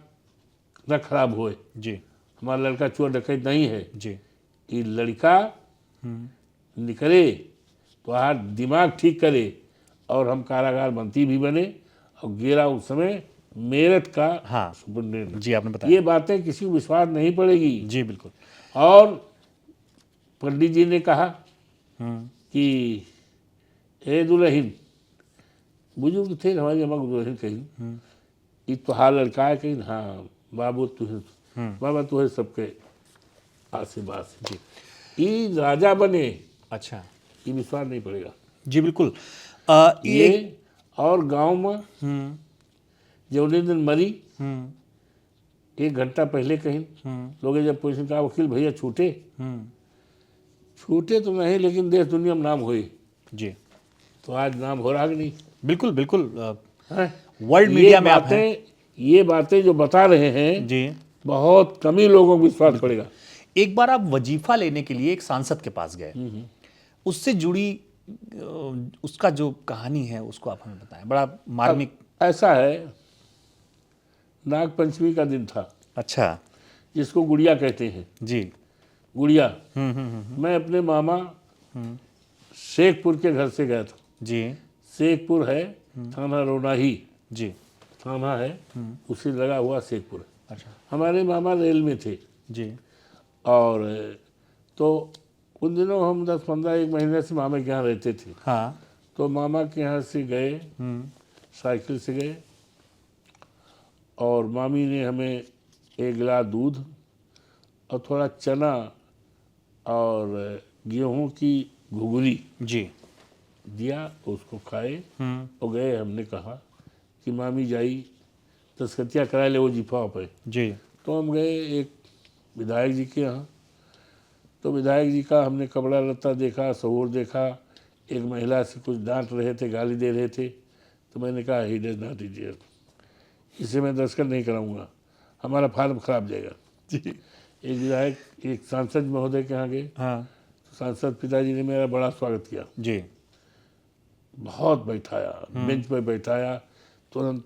न खराब होए, जी हमारा लड़का चोर डकैत नहीं है, जी ये लड़का निकले तो आज दिमाग ठीक करे और हम कारागार मंत्री भी बने और गेरा उस समय मेरठ का हाँ सुपरिटेंडेंट। जी आपने बताया। ये बातें किसी को विश्वास नहीं पड़ेगी। जी बिल्कुल। और पंडित जी ने कहा कि हे दुल्हन, बुजुर्ग थे हमारी अम्मा को दुल्हन कही, ये तुहार लड़का है कहीं, हाँ बाबू तुझे बाबा तुझे सबके आशीर्वाद से जी ये राजा बने, अच्छा ये विश्वास नहीं पड़ेगा। जी बिल्कुल। ये और गांव में जौने दिन मरी 1 घंटा पहले कहीं लोग जब पूछे कहा वकील भैया छूटे, छूटे तो नहीं लेकिन देश दुनिया में नाम हुए जी तो आज नाम हो रहा कि नहीं? बिल्कुल बिल्कुल। हैं? वर्ल्ड मीडिया में आप हैं। ये बातें जो बता रहे हैं जी बहुत कम ही लोगों को विश्वास पड़ेगा। एक बार आप वजीफा लेने के लिए एक सांसद के पास गए, उससे जुड़ी उसका जो कहानी है उसको आप हमें बताएं, बड़ा मार्मिक। ऐसा है, नाग पंचमी का दिन था, अच्छा जिसको गुड़िया कहते हैं, जी गुड़िया। मैं अपने मामा शेखपुर के घर से गया था। जी शेखपुर है थाना रोनाही, जी थाना है उसी लगा हुआ शेखपुर। अच्छा हमारे मामा रेल में थे जी और तो उन दिनों हम 10-15 एक महीने से मामा के यहाँ रहते थे। हाँ तो मामा के यहाँ से गए, साइकिल से गए और मामी ने हमें 1 गिलास दूध और थोड़ा चना और गेहूं की घुघरी जी दिया, उसको खाए और गए। हमने कहा कि मामी जाई दस्खतिया करा ले वो जीफा पे। जी तो हम गए एक विधायक जी के यहाँ, तो विधायक जी का हमने कपड़ा लत्ता देखा, सहूर देखा, एक महिला से कुछ डांट रहे थे, गाली दे रहे थे। तो मैंने कहा ही डज नॉट इडियर, इसे मैं दस्तखत नहीं कराऊंगा, हमारा फार्म खराब जाएगा। जी एक विधायक एक सांसद महोदय के यहाँ गए, हाँ तो सांसद पिताजी ने मेरा बड़ा स्वागत किया, जी बहुत बैठाया, बेंच पर बैठाया, तुरंत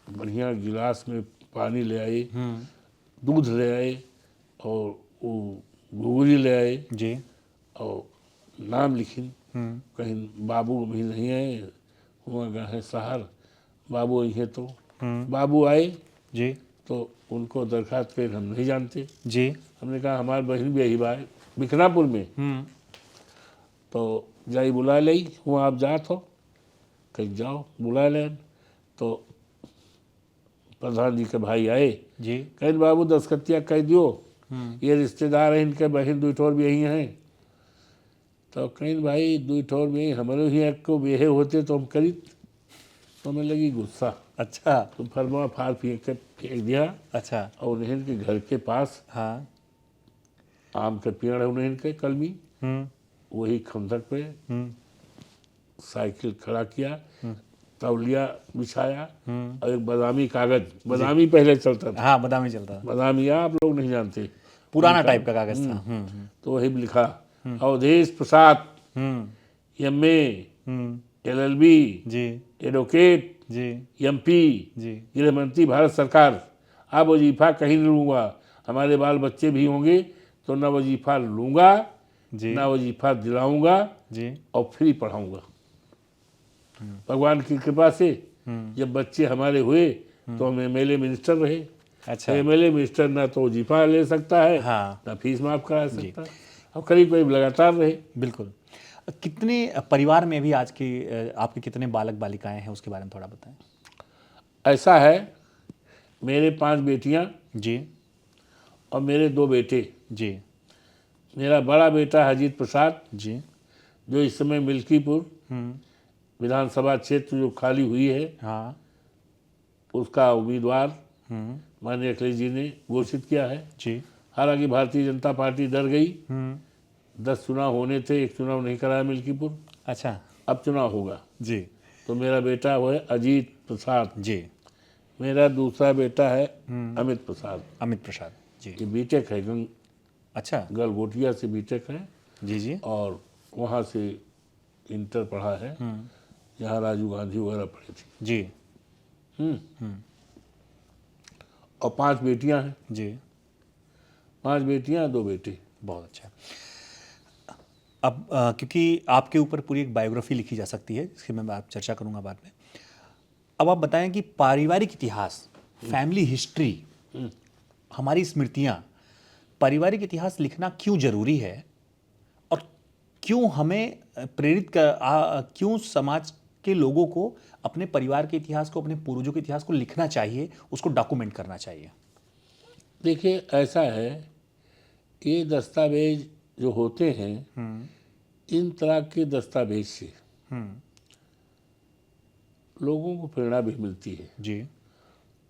बढ़िया गिलास में पानी ले आए, दूध ले आए और वो घुघरी ले आए जी और नाम लिखिन, कहीं बाबू भी नहीं आए, हुआ गा है शहर, बाबू आई है। तो बाबू आए जी तो उनको दरखास्त पे हम नहीं जानते। जी हमने कहा हमारी बहन भी यही बात बिखनापुर में, तो जाई बुला ली, हुआ आप जात हो, कहीं जाओ बुला लें। तो प्रधान जी के भाई आए, जी कहीं बाबू दस्खतिया कह दियो, ये रिश्तेदार हैं इनके, बहन 2 ठोर भी यही हैं। तो कहीं भाई 2 ठोर भी यही, हमारे ही एक को बेहे होते तो हम करी। तो हमें लगी गुस्सा, अच्छा तो फरमा फाड़ फेंक दिया अच्छा और उन्हें के घर के पास हाँ आम के पेड़ है उन्हें के कलमी, वही खंदक पे साइकिल खड़ा किया, तौलिया बिछाया और एक बादामी कागज, बादामी पहले चलता था, हाँ बादामी चलता था, बादामी आप लोग नहीं जानते, पुराना टाइप का कागज था। तो वही लिखा अवधेश प्रसाद MA LLB जी एडवोकेट जी MP जी गृह मंत्री भारत सरकार। अब वजीफा कहीं नहीं लूँगा, हमारे बाल बच्चे भी होंगे तो ना वजीफा लूँगा जी ना वजीफा दिलाऊंगा जी और फ्री पढ़ाऊंगा। भगवान की कृपा से जब बच्चे हमारे हुए तो हम MLA मिनिस्टर रहे। अच्छा MLA मिनिस्टर ना तो वजीफा ले सकता है, हाँ ना फीस माफ करा सकता है, और करीब करीब लगातार रहे। बिल्कुल। कितने परिवार में भी आज की आपके कितने बालक बालिकाएं हैं उसके बारे में थोड़ा बताएं। ऐसा है, मेरे 5 बेटियां जी और मेरे 2 बेटे। जी मेरा बड़ा बेटा अजीत प्रसाद जी जो इस समय मिल्कीपुर विधानसभा क्षेत्र जो खाली हुई है, हाँ, उसका उम्मीदवार माननीय अखिलेश जी ने घोषित किया है। जी, हालांकि भारतीय जनता पार्टी डर गई। 10 चुनाव होने थे, एक चुनाव नहीं कराया मिल्कीपुर, अच्छा, अब चुनाव होगा। जी, तो मेरा बेटा वो है अजीत प्रसाद, जी, मेरा दूसरा बेटा है अमित प्रसाद। अमित प्रसाद, जी, ये बीटेक है, अच्छा, गलगोटिया से बीटेक है जी, जी, और वहाँ से इंटर पढ़ा है, यहाँ राजीव गांधी वगैरह पढ़ी थी। जी, और 5 बेटियां हैं, जी, 5 बेटियां 2 बेटे। बहुत अच्छा। अब क्योंकि आपके ऊपर पूरी एक बायोग्राफी लिखी जा सकती है, जिसकी मैं बात चर्चा करूंगा बाद में। अब आप बताएं कि पारिवारिक इतिहास, फैमिली हिस्ट्री, हमारी स्मृतियां, पारिवारिक इतिहास लिखना क्यों जरूरी है और क्यों हमें क्यों समाज के लोगों को अपने परिवार के इतिहास को, अपने पूर्वजों के इतिहास को लिखना चाहिए, उसको डॉक्यूमेंट करना चाहिए? देखिए, ऐसा है, ये दस्तावेज जो होते हैं, इन तरह के दस्तावेज से लोगों को प्रेरणा भी मिलती है जी,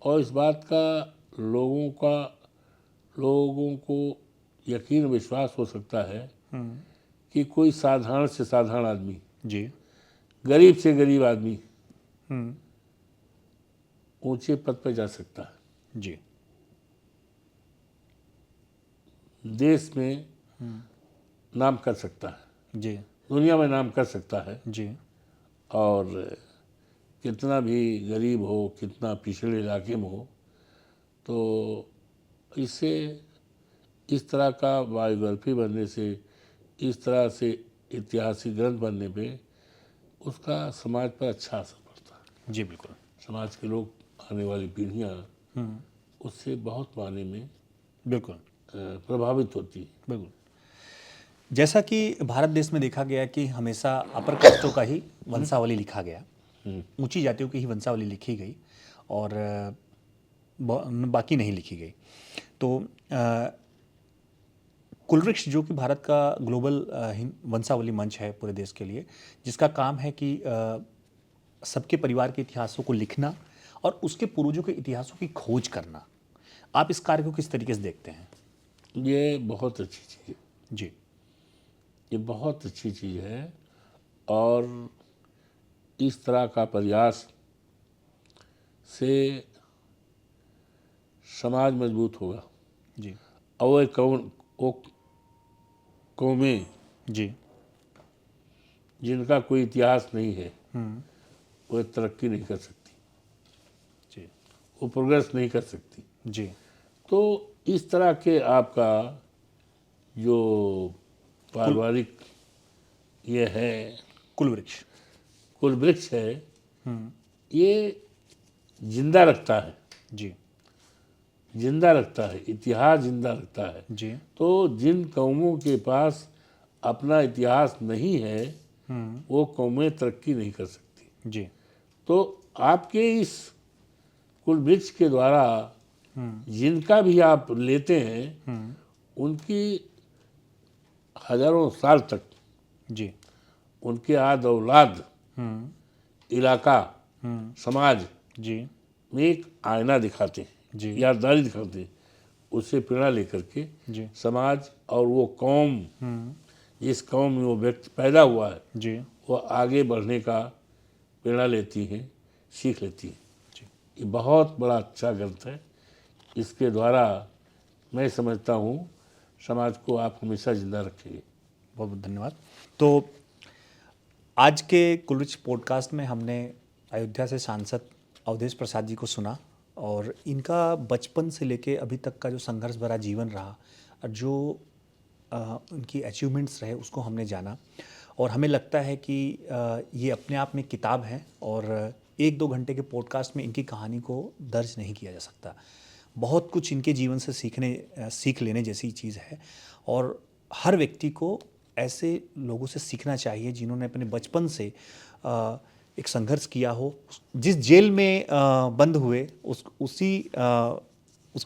और इस बात का लोगों को यकीन विश्वास हो सकता है कि कोई साधारण से साधारण आदमी, जी, गरीब से गरीब आदमी ऊंचे पद पर जा सकता है, जी, देश में नाम कर सकता है, जी, दुनिया में नाम कर सकता है। जी, और कितना भी गरीब हो, कितना पिछड़े इलाके में हो, तो इससे, इस तरह का बायोग्राफी बनने से, इस तरह से ऐतिहासिक ग्रंथ बनने पे उसका समाज पर अच्छा असर पड़ता है। जी, बिल्कुल, समाज के लोग, आने वाली पीढ़ियाँ उससे बहुत मायने में बिल्कुल, प्रभावित होती है। बिल्कुल। जैसा कि भारत देश में देखा गया कि हमेशा अपर कास्टों का ही वंशावली लिखा गया, ऊंची जातियों की ही वंशावली लिखी गई और बाकी नहीं लिखी गई। तो कुलवृक्ष, जो कि भारत का ग्लोबल वंशावली मंच है पूरे देश के लिए, जिसका काम है कि सबके परिवार के इतिहासों को लिखना और उसके पूर्वजों के इतिहासों की खोज करना, आप इस कार्य को किस तरीके से देखते हैं? ये बहुत अच्छी चीज़ है, जी, ये बहुत अच्छी चीज़ है और इस तरह का प्रयास से समाज मजबूत होगा जी, और वो कौमें जी, जिनका कोई इतिहास नहीं है, वो तरक्की नहीं कर सकती, जी, वो प्रोग्रेस नहीं कर सकती। जी, तो इस तरह के आपका जो पारिवारिक ये है, कुलवृक्ष, कुल वृक्ष है, ये जिंदा रखता है, जी, जिंदा रखता है, इतिहास जिंदा रखता है। जी, तो जिन कौमों के पास अपना इतिहास नहीं है, वो कौमें तरक्की नहीं कर सकती। जी, तो आपके इस कुल वृक्ष के द्वारा जिनका भी आप लेते हैं, उनकी हजारों साल तक जी, उनके आद औलाद, इलाका, समाज जी, में एक आईना दिखाते हैं, जी, याददारी दिखाते हैं। उससे प्रेरणा लेकर के जी, समाज और वो कौम, जिस कौम में वो व्यक्ति पैदा हुआ है, जी, वो आगे बढ़ने का प्रेरणा लेती हैं, सीख लेती हैं। जी, ये बहुत बड़ा अच्छा ग्रंथ है। इसके द्वारा मैं समझता हूँ समाज को आप हमेशा जिंदा रखेंगे। बहुत बहुत धन्यवाद। तो आज के कुलवृक्ष पॉडकास्ट में हमने अयोध्या से सांसद अवधेश प्रसाद जी को सुना और इनका बचपन से लेके अभी तक का जो संघर्ष भरा जीवन रहा और जो उनकी अचीवमेंट्स रहे, उसको हमने जाना और हमें लगता है कि ये अपने आप में किताब है और 1-2 घंटे के पॉडकास्ट में इनकी कहानी को दर्ज नहीं किया जा सकता। बहुत कुछ इनके जीवन से सीख लेने जैसी चीज़ है और हर व्यक्ति को ऐसे लोगों से सीखना चाहिए जिन्होंने अपने बचपन से एक संघर्ष किया हो। जिस जेल में बंद हुए उसके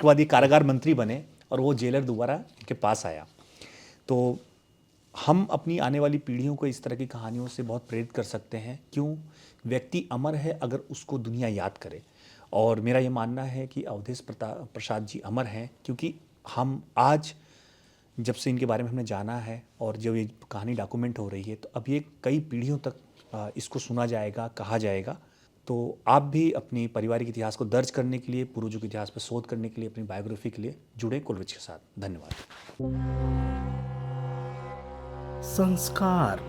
बाद ये कारागार मंत्री बने और वो जेलर दोबारा इनके पास आया। तो हम अपनी आने वाली पीढ़ियों को इस तरह की कहानियों से बहुत प्रेरित कर सकते हैं। क्यों? व्यक्ति अमर है अगर उसको दुनिया याद करे। और मेरा ये मानना है कि अवधेश प्रसाद जी अमर हैं, क्योंकि हम आज जब से इनके बारे में हमने जाना है और जब ये कहानी डॉक्यूमेंट हो रही है, तो अब ये कई पीढ़ियों तक इसको सुना जाएगा, कहा जाएगा। तो आप भी अपनी पारिवारिक इतिहास को दर्ज करने के लिए, पूर्वजों के इतिहास पर शोध करने के लिए, अपनी बायोग्राफी के लिए जुड़े कुलवृक्ष के साथ। धन्यवाद। संस्कार,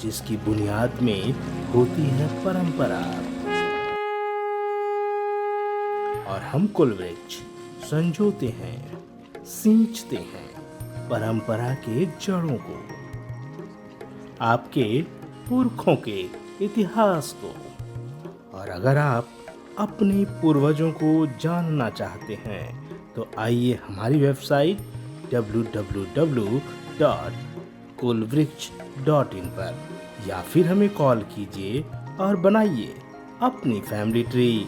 जिसकी बुनियाद में होती है परंपरा, और हम कुलवृक्ष संजोते हैं, सींचते हैं परंपरा के जड़ों को, आपके पुरखों के इतिहास को। और अगर आप अपने पूर्वजों को जानना चाहते हैं तो आइए हमारी वेबसाइट www.kulvriksh.in पर, या फिर हमें कॉल कीजिए और बनाइए अपनी फैमिली ट्री।